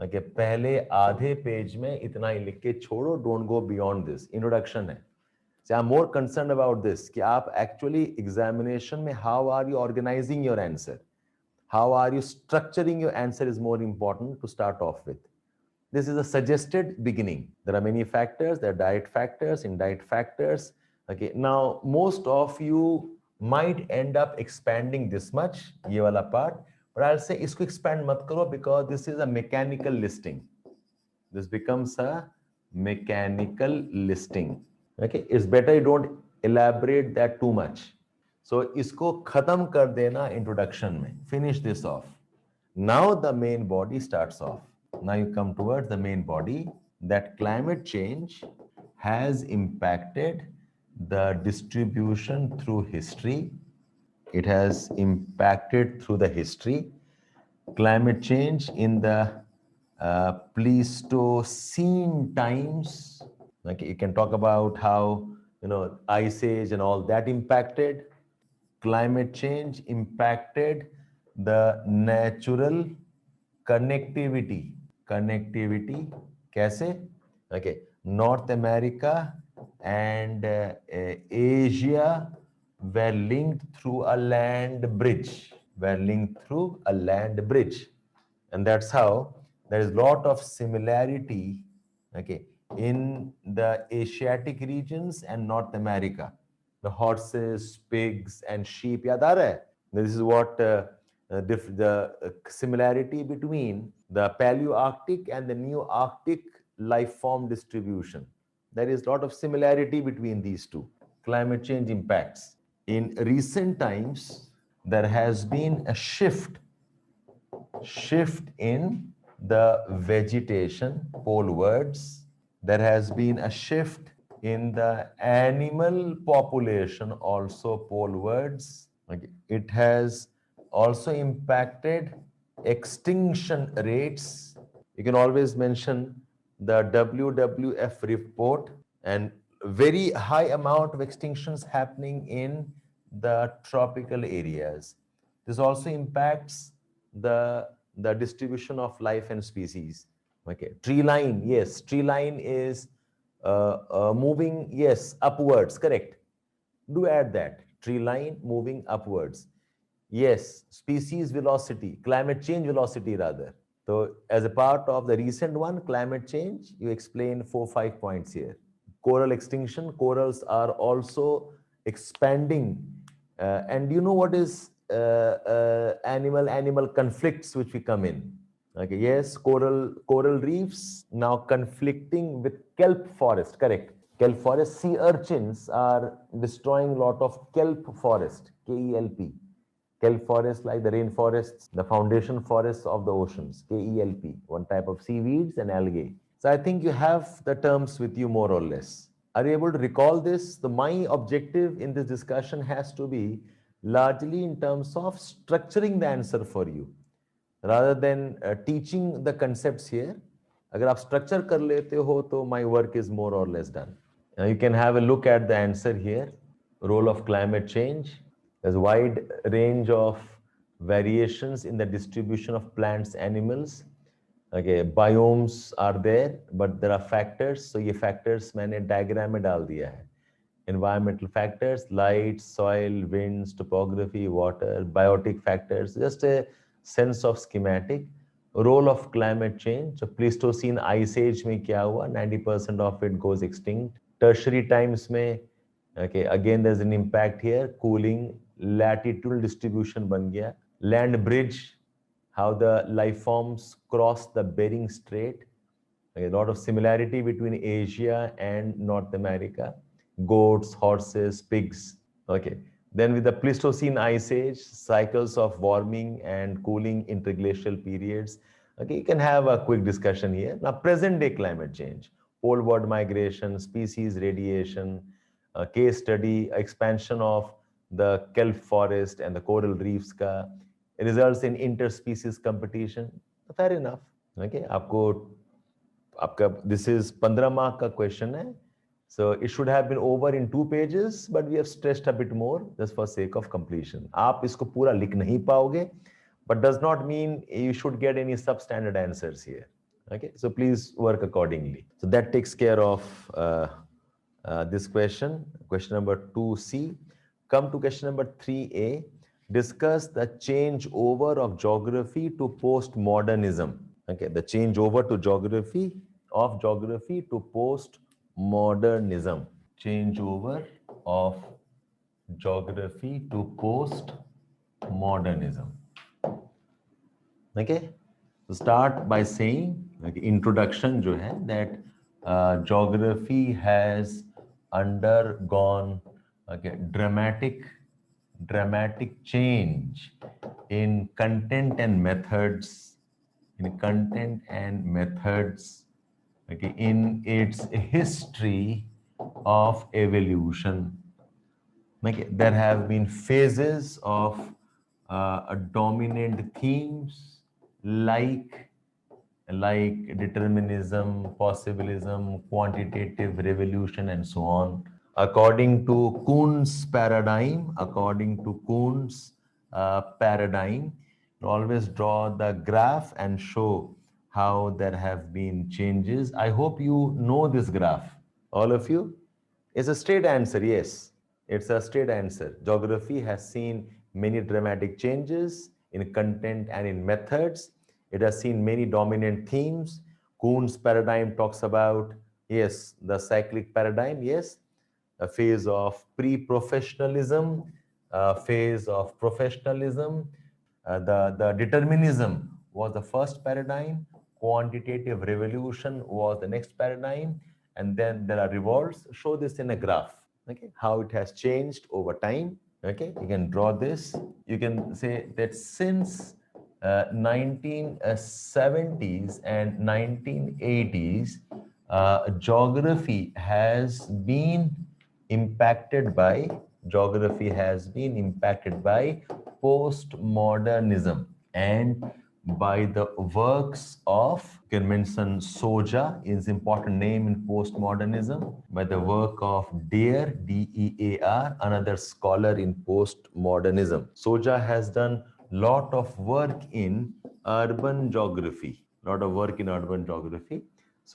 Okay, पहले आधे पेज में इतना ही लिख के छोड़ो. Don't go beyond this. Introduction है. So I'm more concerned about this कि आप actually examination में how are you organizing your answer? How are you structuring your answer is more important to start off with. This is a suggested beginning. There are many factors. There are direct factors, indirect factors. Okay, now most of you might end up expanding this much, ये वाला part, but I'll say इसको expand मत करो because this is a mechanical listing. This becomes a mechanical listing. Okay, it's better you don't elaborate that too much. So इसको खत्म कर देना introduction में. Finish this off. Now the main body starts off. Now you come towards the main body, that climate change has impacted the distribution through history. It has impacted through the history. Climate change in the Pleistocene times. Like you can talk about how, ice age and all that impacted. Climate change impacted the natural connectivity. Connectivity, कैसे? Okay, North America and Asia were linked through a land bridge. And that's how there is a lot of similarity, okay, in the Asiatic regions and North America. The horses, pigs, and sheep. याद आ रहा है? This is what the similarity between the Paleoarctic and the Neo-Arctic life form distribution. There is a lot of similarity between these two. Climate change impacts. In recent times, there has been a shift in the vegetation polewards. There has been a shift in the animal population also polewards. Okay. It has also impacted extinction rates. You can always mention the WWF report, and very high amount of extinctions happening in the tropical areas. This also impacts the distribution of life and species. Okay, tree line, yes, tree line is moving, yes, upwards, correct. Do add that, tree line moving upwards. Yes, species velocity, climate change velocity rather. So as a part of the recent one, climate change, you explain 4-5 points here. Coral extinction, corals are also expanding. And you know what is animal conflicts which we come in. Okay, yes, coral reefs now conflicting with kelp forest. Correct. Kelp forest. Sea urchins are destroying a lot of kelp forest. KELP. Kelp forest, like the rainforests, the foundation forests of the oceans. KELP. One type of seaweeds and algae. So I think you have the terms with you more or less. Are you able to recall this? My objective in this discussion has to be largely in terms of structuring the answer for you rather than teaching the concepts here. अगर आप structure कर लेते हो तो my work is more or less done. You can have a look at the answer here. Role of climate change. There's a wide range of variations in the distribution of plants, animals. Okay, biomes are there, but there are factors. So ये factors मैंने diagram में डाल दिया है. Environmental factors, light, soil, winds, topography, water, biotic factors, just a sense of schematic. Role of climate change. So Pleistocene ice age में क्या हुआ? 90% of it goes extinct. Tertiary times में, okay, again there's an impact here. Cooling, latitudinal distribution बन गया. Land bridge, how the life forms cross the Bering Strait. Okay, a lot of similarity between Asia and North America. Goats, horses, pigs. Okay. Then with the Pleistocene ice age, cycles of warming and cooling interglacial periods. Okay, you can have a quick discussion here. Now, present day climate change, poleward migration, species radiation, case study, expansion of the kelp forest and the coral reefs ka results in interspecies competition. Fair enough. Okay, आपको आपका this is 15 mark का question है. So it should have been over in 2 pages, but we have stressed a bit more just for sake of completion. आप इसको पूरा लिख नहीं पाओगे, but does not mean you should get any substandard answers here. Okay, so please work accordingly. So that takes care of this question. Question number 2C. Come to question number 3A. Discuss the changeover of geography to postmodernism. Okay, the changeover to geography to postmodernism. Changeover of geography to postmodernism. Okay, so start by saying, like, introduction जो है, that geography has undergone, okay, dramatic change in content and methods, okay, in its history of evolution. Okay, there have been phases of dominant themes like determinism, possibilism, quantitative revolution, and so on. According to Kuhn's paradigm, always draw the graph and show how there have been changes. I hope you know this graph. All of you? It's a straight answer, yes. It's a straight answer. Geography has seen many dramatic changes in content and in methods. It has seen many dominant themes. Kuhn's paradigm talks about, yes, the cyclic paradigm, yes, a phase of pre-professionalism, a phase of professionalism. The determinism was the first paradigm. Quantitative revolution was the next paradigm. And then there are revolts. Show this in a graph, okay, how it has changed over time. Okay, you can draw this. You can say that since 1970s and 1980s, geography has been impacted by postmodernism and by the works of, you can mention Soja is important name in postmodernism, by the work of Dear, D-E-A-R, another scholar in postmodernism. Soja has done lot of work in urban geography. So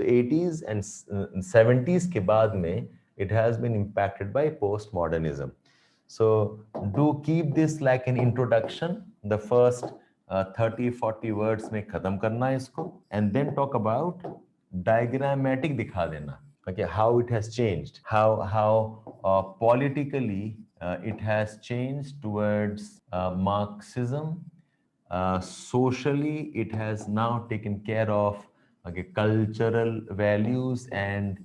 80s and 70s ke baad mein, it has been impacted by postmodernism. So do keep this like an introduction. The first 30-40 words में खत्म करना है इसको, and then talk about diagrammatic दिखा देना. Okay, how it has changed, how politically it has changed towards Marxism, Socially, it has now taken care of cultural values and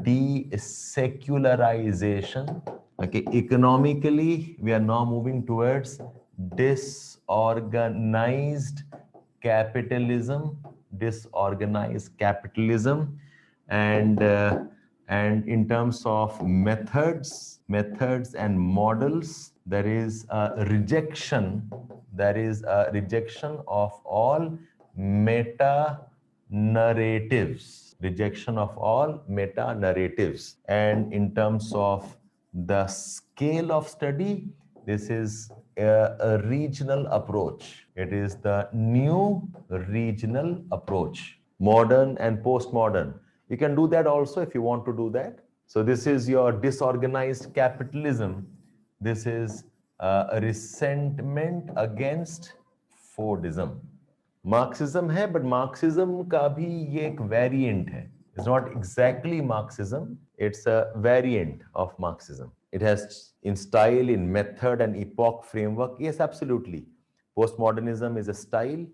de-secularization. Economically, we are now moving towards disorganized capitalism, disorganized capitalism, and in terms of methods and models, there is a rejection of all meta narratives, rejection of all meta narratives. And in terms of the scale of study, this is a regional approach. It is the new regional approach, modern and postmodern. You can do that also if you want to do that. So this is your disorganized capitalism. This is a resentment against Fordism. Marxism है, but Marxism का भी ये एक variant है. It's not exactly Marxism, it's a variant of Marxism. It has in style, in method and epoch framework. Yes, absolutely. Postmodernism is a style.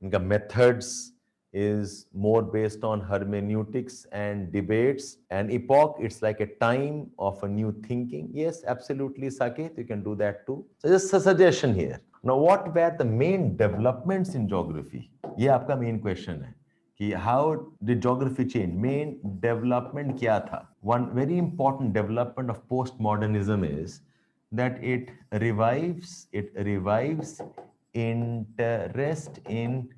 The methods is more based on hermeneutics and debates. And epoch, it's like a time of a new thinking. Yes, absolutely, Saket, you can do that too. So just a suggestion here. Now, what were the main developments in geography? ये आपका main question है कि how did geography change? Main development क्या था? One very important development of postmodernism is that it revives interest in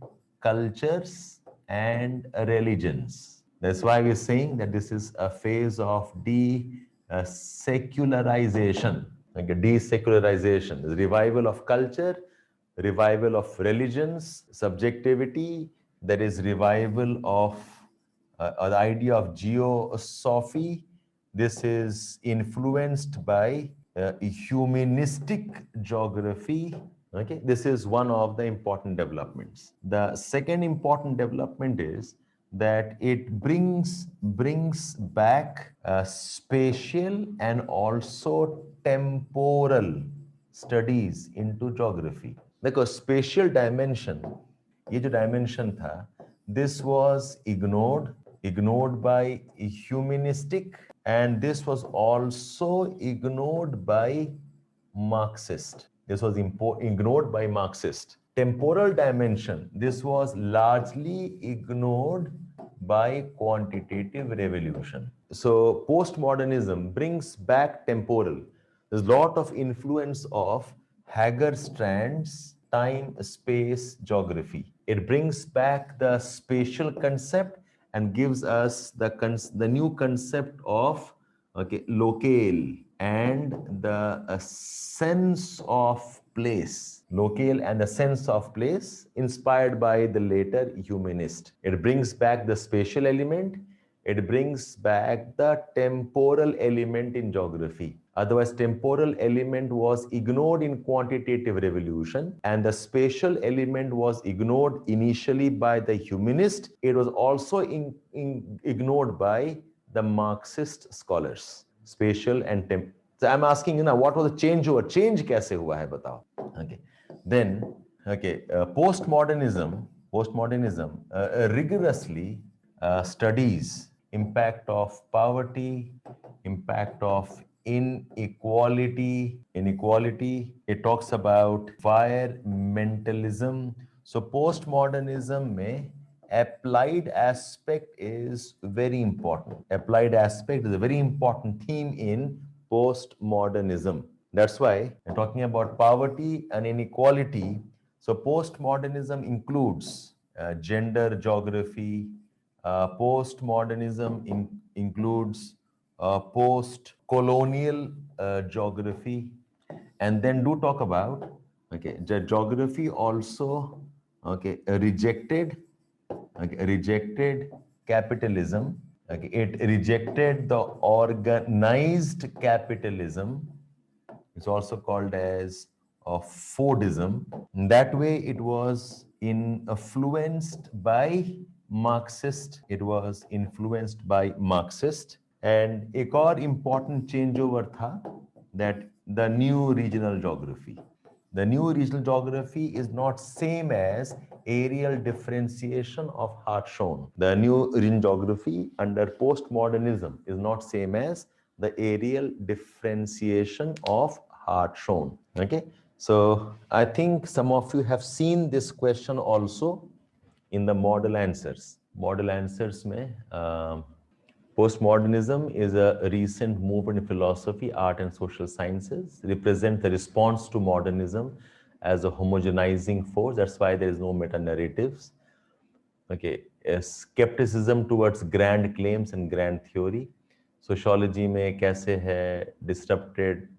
cultures and religions. That's why we're saying that this is a phase of secularization, like a desecularization, the revival of culture, revival of religions, subjectivity, there is revival of the idea of geosophy. This is influenced by humanistic geography. Okay, this is one of the important developments. The second important development is that it brings back spatial and also temporal studies into geography. Because spatial dimension, ये जो dimension था, this was ignored by humanistic, and this was also ignored by Marxist. This was ignored by Marxist. Temporal dimension, this was largely ignored by quantitative revolution. So postmodernism brings back temporal. There's a lot of influence of Hagerstrand's time, space, geography. It brings back the spatial concept and gives us the new concept of locale and the sense of place. Locale and the sense of place inspired by the later humanist. It brings back the spatial element. It brings back the temporal element in geography. Otherwise, temporal element was ignored in quantitative revolution, and the spatial element was ignored initially by the humanist. It was also ignored by the Marxist scholars. Spatial and temporal. So I'm asking you now, what was the change over? Change कैसे हुआ है बताओ? Okay. Then, postmodernism rigorously studies impact of poverty, impact of inequality. It talks about environmentalism. So postmodernism में applied aspect is very important. Applied aspect is a very important theme in postmodernism. That's why I'm talking about poverty and inequality. So postmodernism includes gender geography. Postmodernism includes post-colonial geography. And then do talk about, the geography also, rejected capitalism. It rejected the organized capitalism. It's also called as Fordism. In that way, it was influenced by Marxist. It was influenced by Marxist. And एक और important changeover था that the new regional geography. The new regional geography is not same as areal differentiation of Hartshorne. The new regional geography under postmodernism is not same as the areal differentiation of Hartshorne. Okay, so I think some of you have seen this question also in the model answers. Model answers में postmodernism is a recent movement in philosophy, art, and social sciences. Represent the response to modernism as a homogenizing force. That's why there is no meta narratives. Okay, a skepticism towards grand claims and grand theory. Sociology में कैसे है disrupted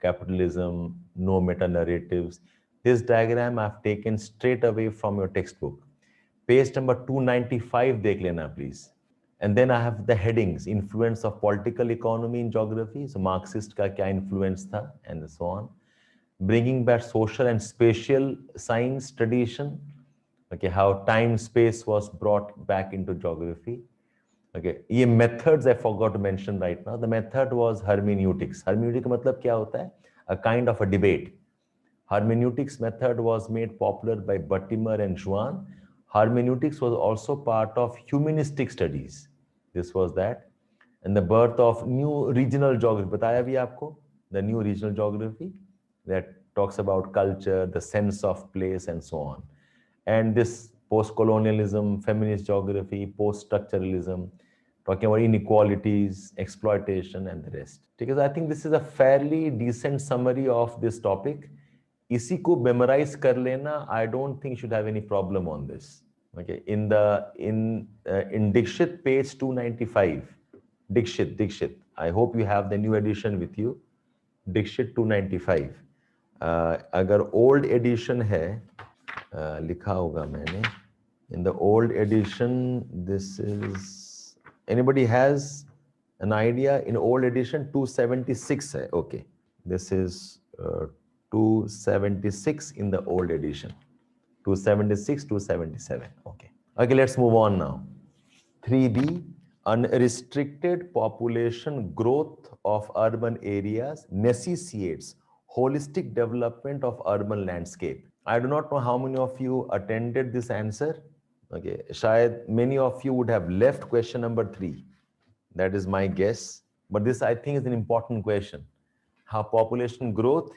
capitalism, no meta narratives. This diagram I've taken straight away from your textbook. Page number 295 देख लेना please. And then I have the headings, influence of political economy in geography. So Marxist का क्या influence था, and so on. Bringing back social and spatial science tradition. Okay, how time space was brought back into geography. Okay, ये methods I forgot to mention right now. The method was hermeneutics. Hermeneutics का मतलब क्या होता है? A kind of a debate. Hermeneutics method was made popular by Buttimer and Juan. Hermeneutics was also part of humanistic studies. This was that. And the birth of new regional geography. बताया भी आपको? The new regional geography that talks about culture, the sense of place, and so on. And this post-colonialism, feminist geography, post-structuralism, talking about inequalities, exploitation, and the rest. Because I think this is a fairly decent summary of this topic. इसी को memorize कर लेना, I don't think you should have any problem on this. Okay, in Dikshit page 295, Dikshit. I hope you have the new edition with you. Dikshit 295. अगर old edition है, लिखा होगा मैंने. In the old edition, this is, anybody has an idea? In old edition 276 hai. Okay, this is 276 in the old edition. 276, 277. Okay. Okay, let's move on now. 3B, unrestricted population growth of urban areas necessitates holistic development of urban landscape. I do not know how many of you attended this answer. Okay, shayad many of you would have left question number 3. That is my guess. But this, I think, is an important question. How population growth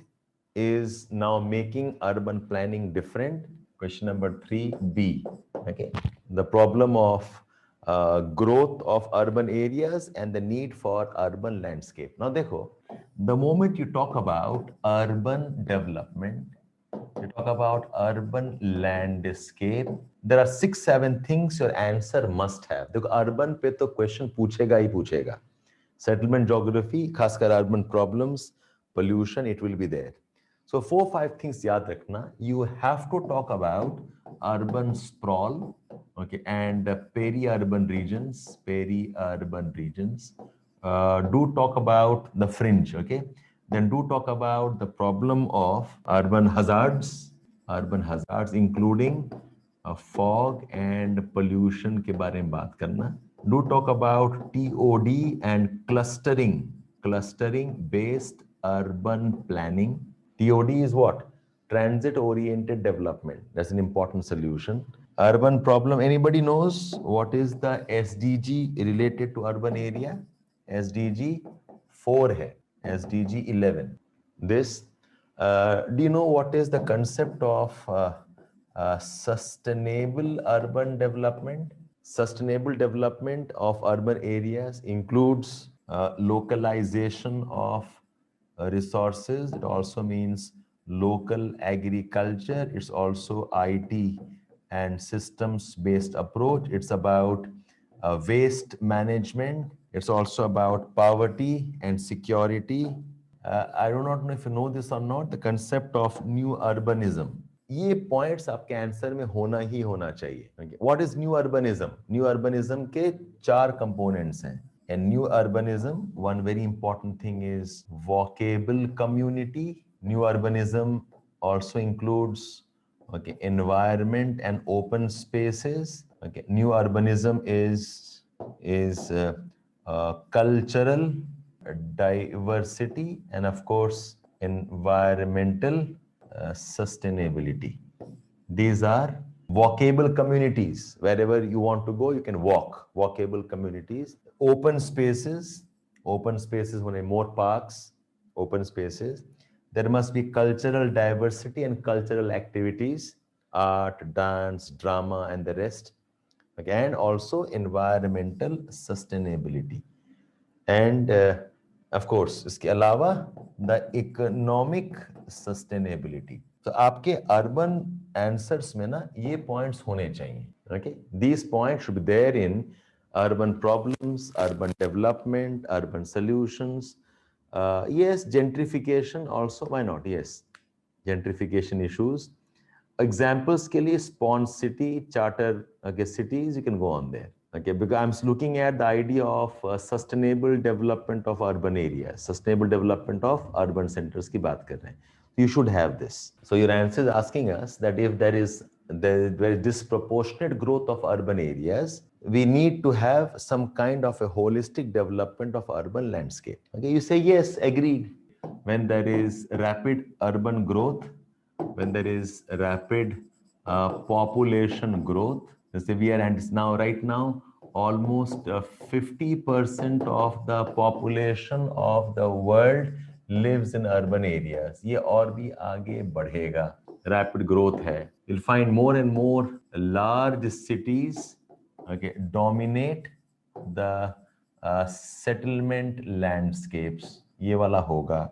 is now making urban planning different. Question number 3B. Okay, the problem of growth of urban areas and the need for urban landscape. Now, dekho, the moment you talk about urban development, you talk about urban landscape, there are 6-7 things your answer must have. देखो urban पे तो question पूछेगा ही पूछेगा. Settlement geography, खासकर urban problems, pollution, it will be there. So 4-5 things याद रखना. You have to talk about urban sprawl, okay, and peri-urban regions. Do talk about the fringe, okay. Then do talk about the problem of urban hazards, including fog and pollution के बारे में बात करना. Do talk about TOD and clustering based urban planning. TOD is what? Transit oriented development. That's an important solution. Urban problem. Anybody knows what is the SDG related to urban area? SDG 4 hai. SDG 11. This, do you know what is the concept of sustainable urban development? Sustainable development of urban areas includes localization of resources. It also means local agriculture. It's also IT and systems-based approach. It's about waste management. It's also about poverty and security. I do not know if you know this or not, the concept of new urbanism. ये points आपके answer में होना ही होना चाहिए. What is new urbanism? New urbanism के 4 components हैं. And new urbanism, one very important thing is walkable community. New urbanism also includes environment and open spaces. Okay, new urbanism is cultural diversity and of course environmental sustainability. These are walkable communities. Wherever you want to go, you can walk. Walkable communities. Open spaces when more parks, open spaces. There must be cultural diversity and cultural activities, art, dance, drama, and the rest. Again, also environmental sustainability. And of course, इसके अलावा the economic sustainability. तो आपके urban answers में ना ये points होने चाहिए. Okay, these points should be there in urban problems, urban development, urban solutions. Yes, gentrification also. Why not? Yes, gentrification issues. Examples के लिए spawn city, charter cities, you can go on there. Okay, because I'm looking at the idea of sustainable development of urban areas, sustainable development of urban centers की बात कर रहे हैं. You should have this. So your answer is asking us that if there is disproportionate growth of urban areas, we need to have some kind of a holistic development of urban landscape. Okay, you say yes, agreed. When there is rapid urban growth, when there is rapid population growth, severe, and now right now almost 50% of the population of the world lives in urban areas. ये और भी आगे बढ़ेगा. Rapid growth है. You'll find more and more large cities, okay, dominate the settlement landscapes. ये वाला होगा.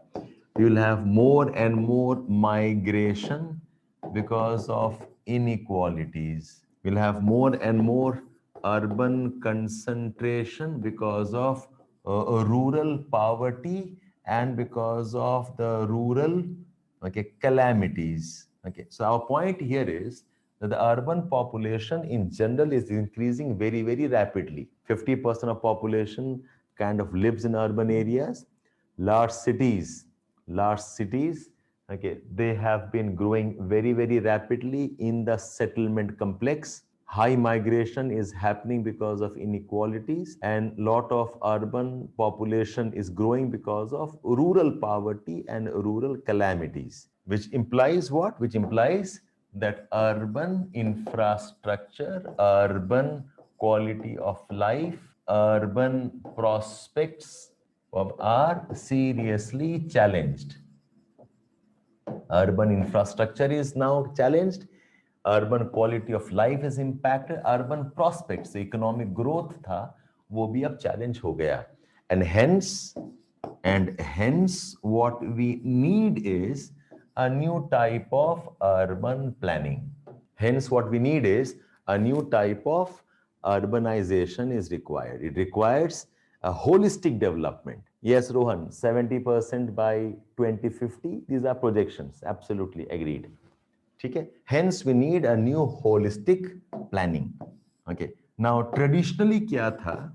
You'll have more and more migration because of inequalities. We'll have more and more urban concentration because of rural poverty and because of the rural calamities. Okay, so our point here is that the urban population in general is increasing very, very rapidly. 50% of population kind of lives in urban areas. Large cities, okay, they have been growing very, very rapidly in the settlement complex. High migration is happening because of inequalities, and lot of urban population is growing because of rural poverty and rural calamities, which implies what? Which implies that urban infrastructure, urban quality of life, urban prospects are seriously challenged. Urban infrastructure is now challenged. Urban quality of life is impacted. Urban prospects, economic growth था, वो भी अब challenge हो गया. And hence, what we need is a new type of urban planning. Hence, what we need is a new type of urbanization is required. It requires a holistic development. Yes, Rohan, 70% by 2050. These are projections. Absolutely agreed. Okay? Hence, we need a new holistic planning. Okay. Now, traditionally, क्या था?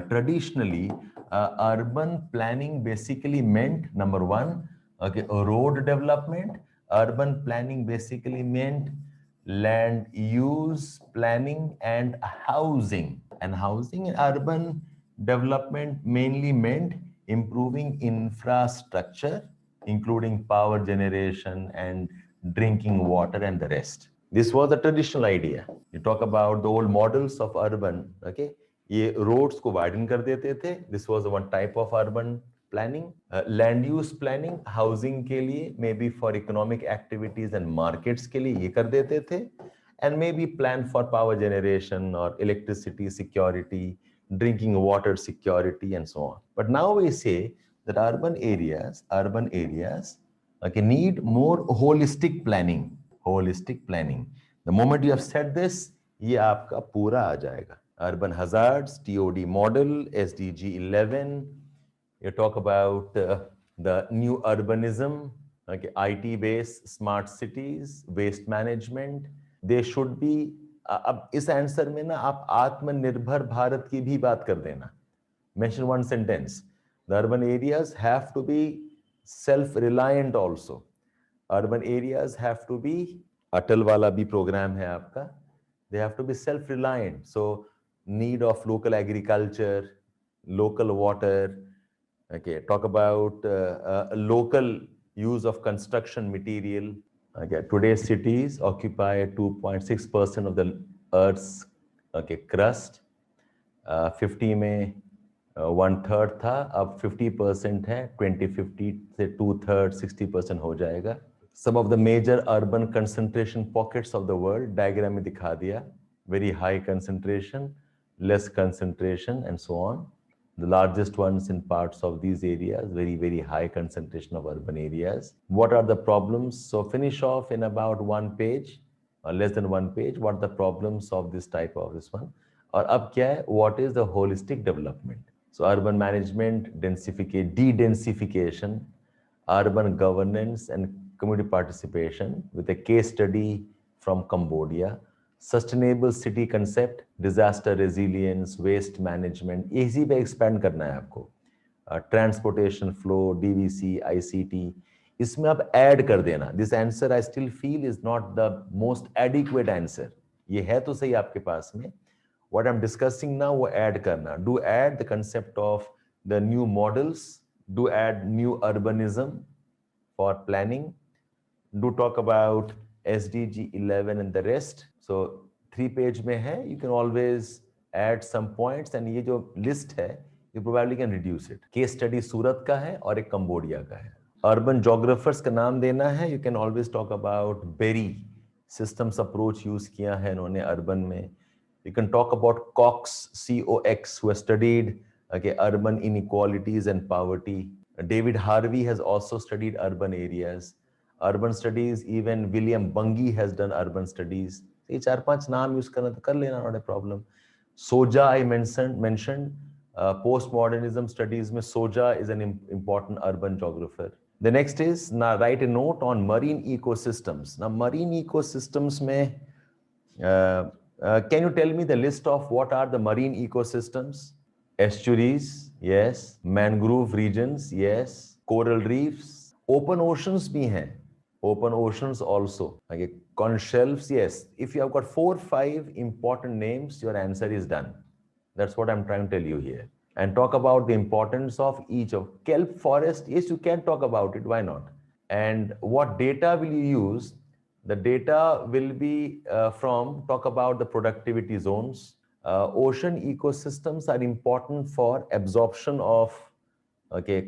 Traditionally, urban planning basically meant number one, okay, road development. Urban planning basically meant land use planning and housing. And housing in urban development mainly meant improving infrastructure, including power generation and drinking water and the rest. This was the traditional idea. You talk about the old models of urban, okay? ये roads को widen कर देते थे. This was one type of urban planning. Land use planning, housing के लिए, maybe for economic activities and markets के लिए ये कर देते थे. And maybe plan for power generation or electricity security, drinking water security, and so on. But now we say that urban areas, okay, need more holistic planning. Holistic planning. The moment you have said this, ये आपका पूरा आ जाएगा. Urban hazards, TOD model, SDG 11. You talk about the new urbanism, okay, IT-based smart cities, waste management. They should be. अब इस answer में ना आप आत्मनिर्भर भारत की भी बात कर देना. Mention one sentence. The urban areas have to be self-reliant also. Urban areas have to be, Atal wala bhi program hai aapka. They have to be self-reliant. So need of local agriculture, local water. Okay, talk about local use of construction material. Okay, today's cities occupy 2.6% of the Earth's crust. 50 में 1/3 था, अब 50% है, 2050 से 2/3 60% हो जाएगा. Some of the major urban concentration pockets of the world, diagram में दिखा दिया, very high concentration, less concentration, and so on. The largest ones in parts of these areas, very, very high concentration of urban areas. What are the problems? So finish off in about 1 page, or less than 1 page, what are the problems of this type of this one. और अब क्या है? What is the holistic development? So urban management, de-densification, urban governance and community participation with a case study from Cambodia, sustainable city concept, disaster resilience, waste management, इसी पे expand करना है आपको. Transportation flow, DVC, ICT, इसमें आप add कर देना. This answer I still feel is not the most adequate answer. ये है तो सही आपके पास में. What I'm discussing now, वो add करना. Do add the concept of the new models. Do add new urbanism for planning. Do talk about SDG 11 and the rest. So 3 page में है. You can always add some points and ये जो list है, you probably can reduce it. Case study सूरत का है और एक Cambodia का है. Urban geographers का नाम देना है. You can always talk about Berry systems approach use किया है इन्होंने urban में. You can talk about Cox, C-O-X, who has studied urban inequalities and poverty. David Harvey has also studied urban areas. Urban studies, even William Bungie has done urban studies. ये 4-5 नाम use करना तो कर लेना, not a problem. Soja I mentioned. Postmodernism studies में Soja is an important urban geographer. The next is, now write a note on marine ecosystems. Now marine ecosystems में can you tell me the list of what are the marine ecosystems? Estuaries, yes. Mangrove regions, yes. Coral reefs. Open oceans bhi hain. Open oceans also. Okay. Conch shelves, yes. If you have got 4-5 important names, your answer is done. That's what I'm trying to tell you here. And talk about the importance of each of kelp forest. Yes, you can talk about it. Why not? And what data will you use? The data will be talk about the productivity zones. Ocean ecosystems are important for absorption of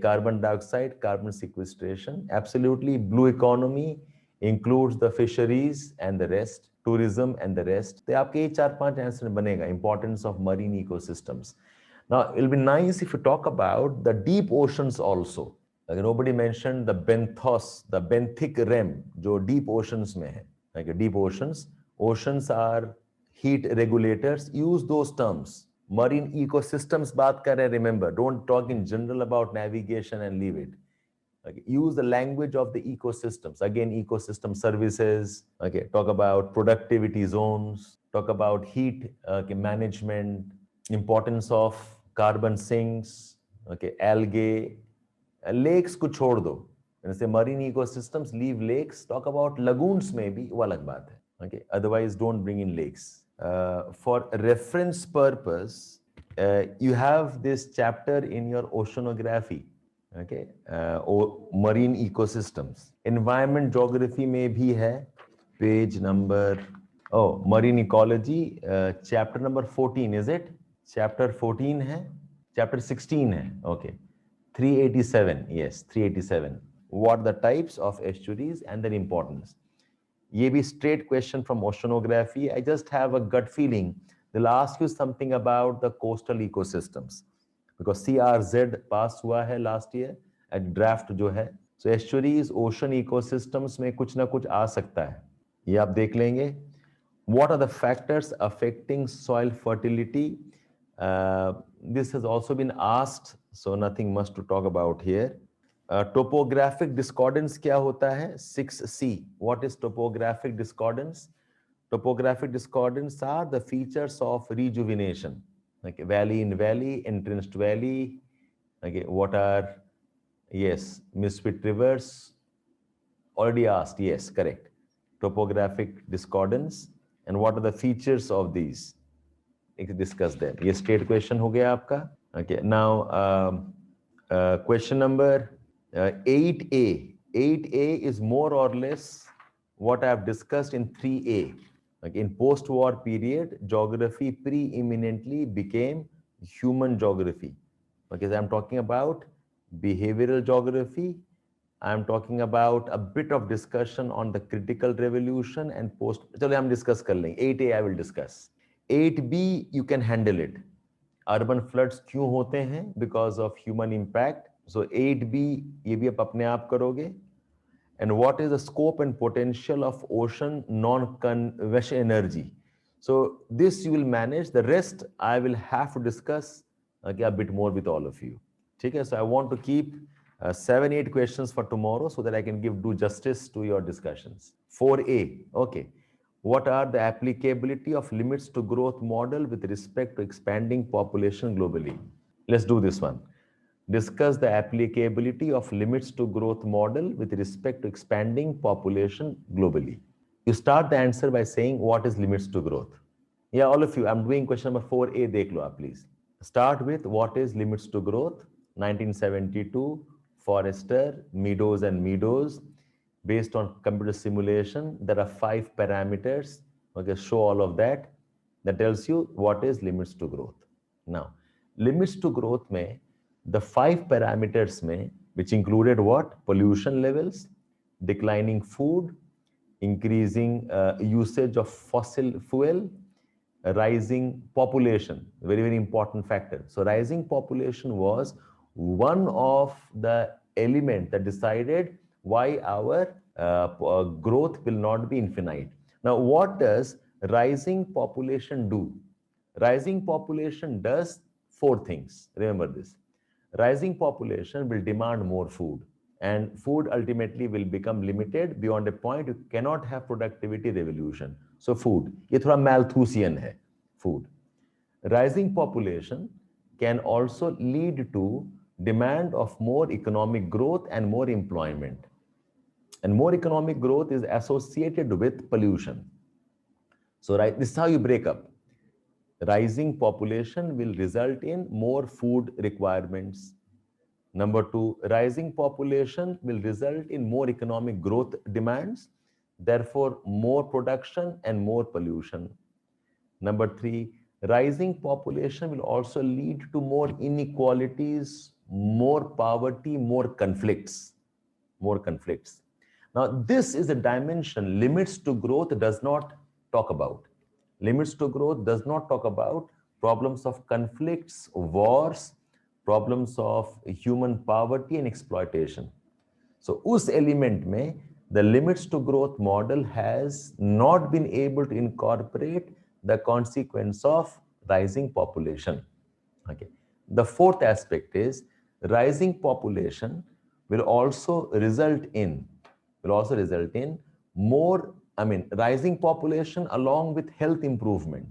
carbon dioxide, carbon sequestration. Absolutely, blue economy includes the fisheries and the rest, tourism and the rest. तो आपके 4-5 answer बनेगा. Importance of marine ecosystems. Now, it'll be nice if you talk about the deep oceans also. Nobody mentioned the benthos, the benthic rim, जो deep oceans में है. Like deep oceans. Oceans are heat regulators. Use those terms. Marine ecosystems बात कर रहे हैं, remember. Don't talk in general about navigation and leave it. Okay. Use the language of the ecosystems. Again, ecosystem services. Okay. Talk about productivity zones. Talk about heat management. Importance of carbon sinks. Okay. Algae. Lakes को छोड़ दो. जैसे marine ecosystems, leave lakes. Talk about lagoons maybe, वो अलग बात है. Okay. Otherwise, don't bring in lakes. For reference purpose, you have this chapter in your oceanography. Okay. Marine ecosystems. Environment geography में भी है. Page number, marine ecology, chapter number 14, is it? Chapter 14 है. Chapter 16 है. Okay. 387, yes, 387. What are the types of estuaries and their importance? Ye bhi straight question from oceanography. I just have a gut feeling they'll ask you something about the coastal ecosystems because CRZ pass hua hai last year at draft jo hai. So estuaries, ocean ecosystems में कुछ ना कुछ आ सकता है. ये आप देख लेंगे. What are the factors affecting soil fertility? This has also been asked, so nothing much to talk about here. Topographic discordance क्या होता है? 6C. What is topographic discordance? Topographic discordance are the features of rejuvenation. Okay, valley in valley, entrenched valley. Okay, what are, yes, misfit rivers. Already asked, yes, correct. Topographic discordance. And what are the features of these? Discuss them. ये straight question हो गया आपका. Okay, now question number 8A. 8A is more or less what I have discussed in 3A. Like in post-war period, geography preeminently became human geography. Okay, so I'm talking about behavioral geography. I'm talking about a bit of discussion on the critical revolution and post. चलो हम discuss कर लेंगे. 8A I will discuss. 8B you can handle it. Urban floods क्यों होते हैं? Because of human impact. So 8B ये भी आप अपने आप करोगे. And what is the scope and potential of ocean non-convection energy? So this you will manage. The rest I will have to discuss a bit more with all of you. Okay, so I want to keep 7-8 questions for tomorrow so that I can do justice to your discussions. 4A, okay. What are the applicability of limits to growth model with respect to expanding population globally? Let's do this one. Discuss the applicability of limits to growth model with respect to expanding population globally. You start the answer by saying what is limits to growth. Yeah, all of you, I'm doing question number 4A, dekh lo aap, please. Start with what is limits to growth, 1972, Forrester, Meadows and Meadows. Based on computer simulation, there are 5 parameters. Okay, show all of that. That tells you what is limits to growth. Now, limits to growth mein, the 5 parameters mein, which included what? Pollution levels, declining food, increasing usage of fossil fuel, rising population, very, very important factor. So rising population was one of the element that decided why our growth will not be infinite. Now, what does rising population do? Rising population does 4 things. Remember this. Rising population will demand more food, and food ultimately will become limited beyond a point you cannot have productivity revolution. So food, ये थोड़ा Malthusian है, food. Rising population can also lead to demand of more economic growth and more employment. And more economic growth is associated with pollution. So right, this is how you break up. Rising population will result in more food requirements. Number 2, rising population will result in more economic growth demands, therefore more production and more pollution. Number 3, rising population will also lead to more inequalities, more poverty, more conflicts. More conflicts. Now, this is a dimension limits to growth does not talk about. Limits to growth does not talk about problems of conflicts, wars, problems of human poverty and exploitation. So, us element mein, the limits to growth model has not been able to incorporate the consequence of rising population. Okay. The 4th aspect is rising population will also result in more, rising population along with health improvement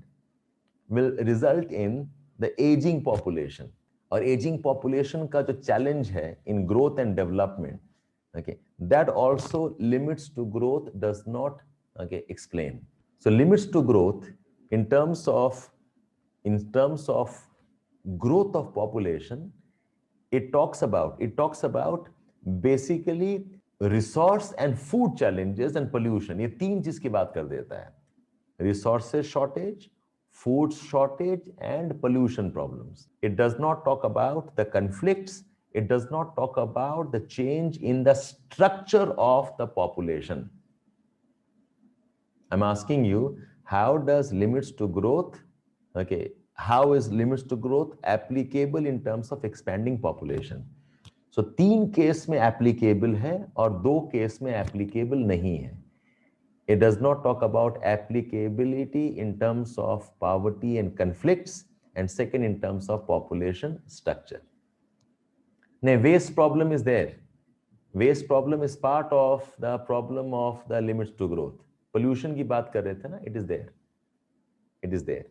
will result in the aging population. और aging population का जो challenge है in growth and development, okay, that also limits to growth does not, okay, explain. So limits to growth in terms of growth of population, it talks about basically resource and food challenges and pollution. ये 3 चीज की बात कर देता है. Resources shortage, food shortage, and pollution problems. It does not talk about the conflicts. It does not talk about the change in the structure of the population. I'm asking you, how does limits to growth, okay, how is limits to growth applicable in terms of expanding population? So 3 case में applicable है और 2 case में applicable नहीं है. It does not talk about applicability in terms of poverty and conflicts, and second in terms of population structure. Now, waste problem is there. Waste problem is part of the problem of the limits to growth. Pollution की बात कर रहे थे ना, it is there. It is there.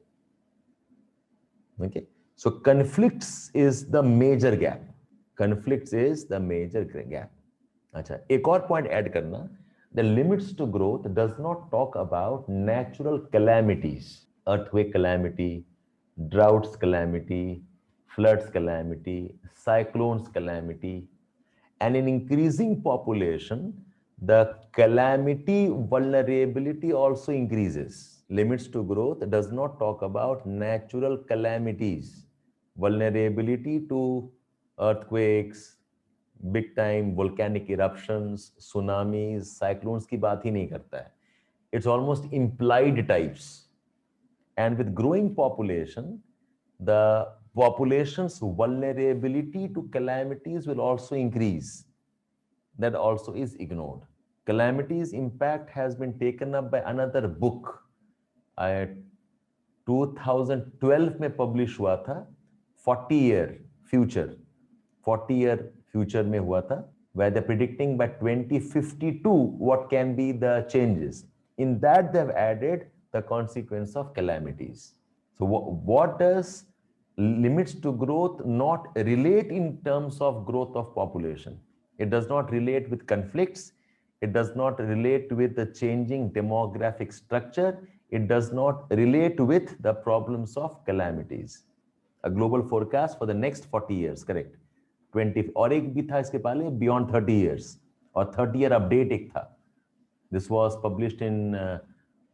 Okay. So conflicts is the major gap. Conflicts is the major gap. अच्छा, एक और point add करना. The limits to growth does not talk about natural calamities, earthquake calamity, droughts calamity, floods calamity, cyclones calamity, and in increasing population, the calamity vulnerability also increases. Limits to growth does not talk about natural calamities, vulnerability to earthquakes, big time volcanic eruptions, tsunamis, cyclones की बात ही नहीं करता है. It's almost implied types. And with growing population, the population's vulnerability to calamities will also increase. That also is ignored. Calamities impact has been taken up by another book. 2012 में publish हुआ था, 40-year future. 40-year future में हुआ था, where they're predicting by 2052 what can be the changes. In that, they've added the consequence of calamities. So what does limits to growth not relate in terms of growth of population? It does not relate with conflicts. It does not relate with the changing demographic structure. It does not relate with the problems of calamities. A global forecast for the next 40 years, correct? 20 और एक भी था इसके पहले beyond 30 years और 30-year update एक था. This was published in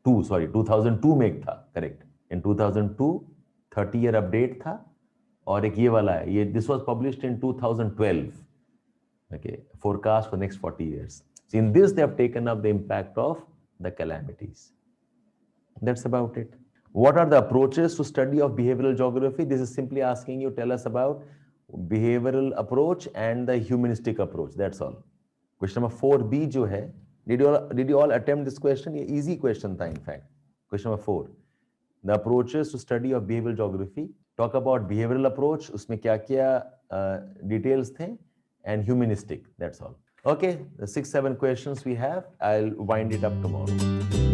2002 में एक था, correct? In 2002 30-year update था और एक ये वाला है, ये this was published in 2012. Okay, forecast for next 40 years. So in this they have taken up the impact of the calamities. That's about it. What are the approaches to study of behavioral geography? This is simply asking you, tell us about behavioral approach and the humanistic approach. That's all. Question number 4B जो है, did you all attempt this question? ये easy question था in fact. Question number 4. The approaches to study of behavioral geography. Talk about behavioral approach. उसमें क्या-क्या details थे and humanistic. That's all. Okay, the 6-7 questions we have. I'll wind it up tomorrow.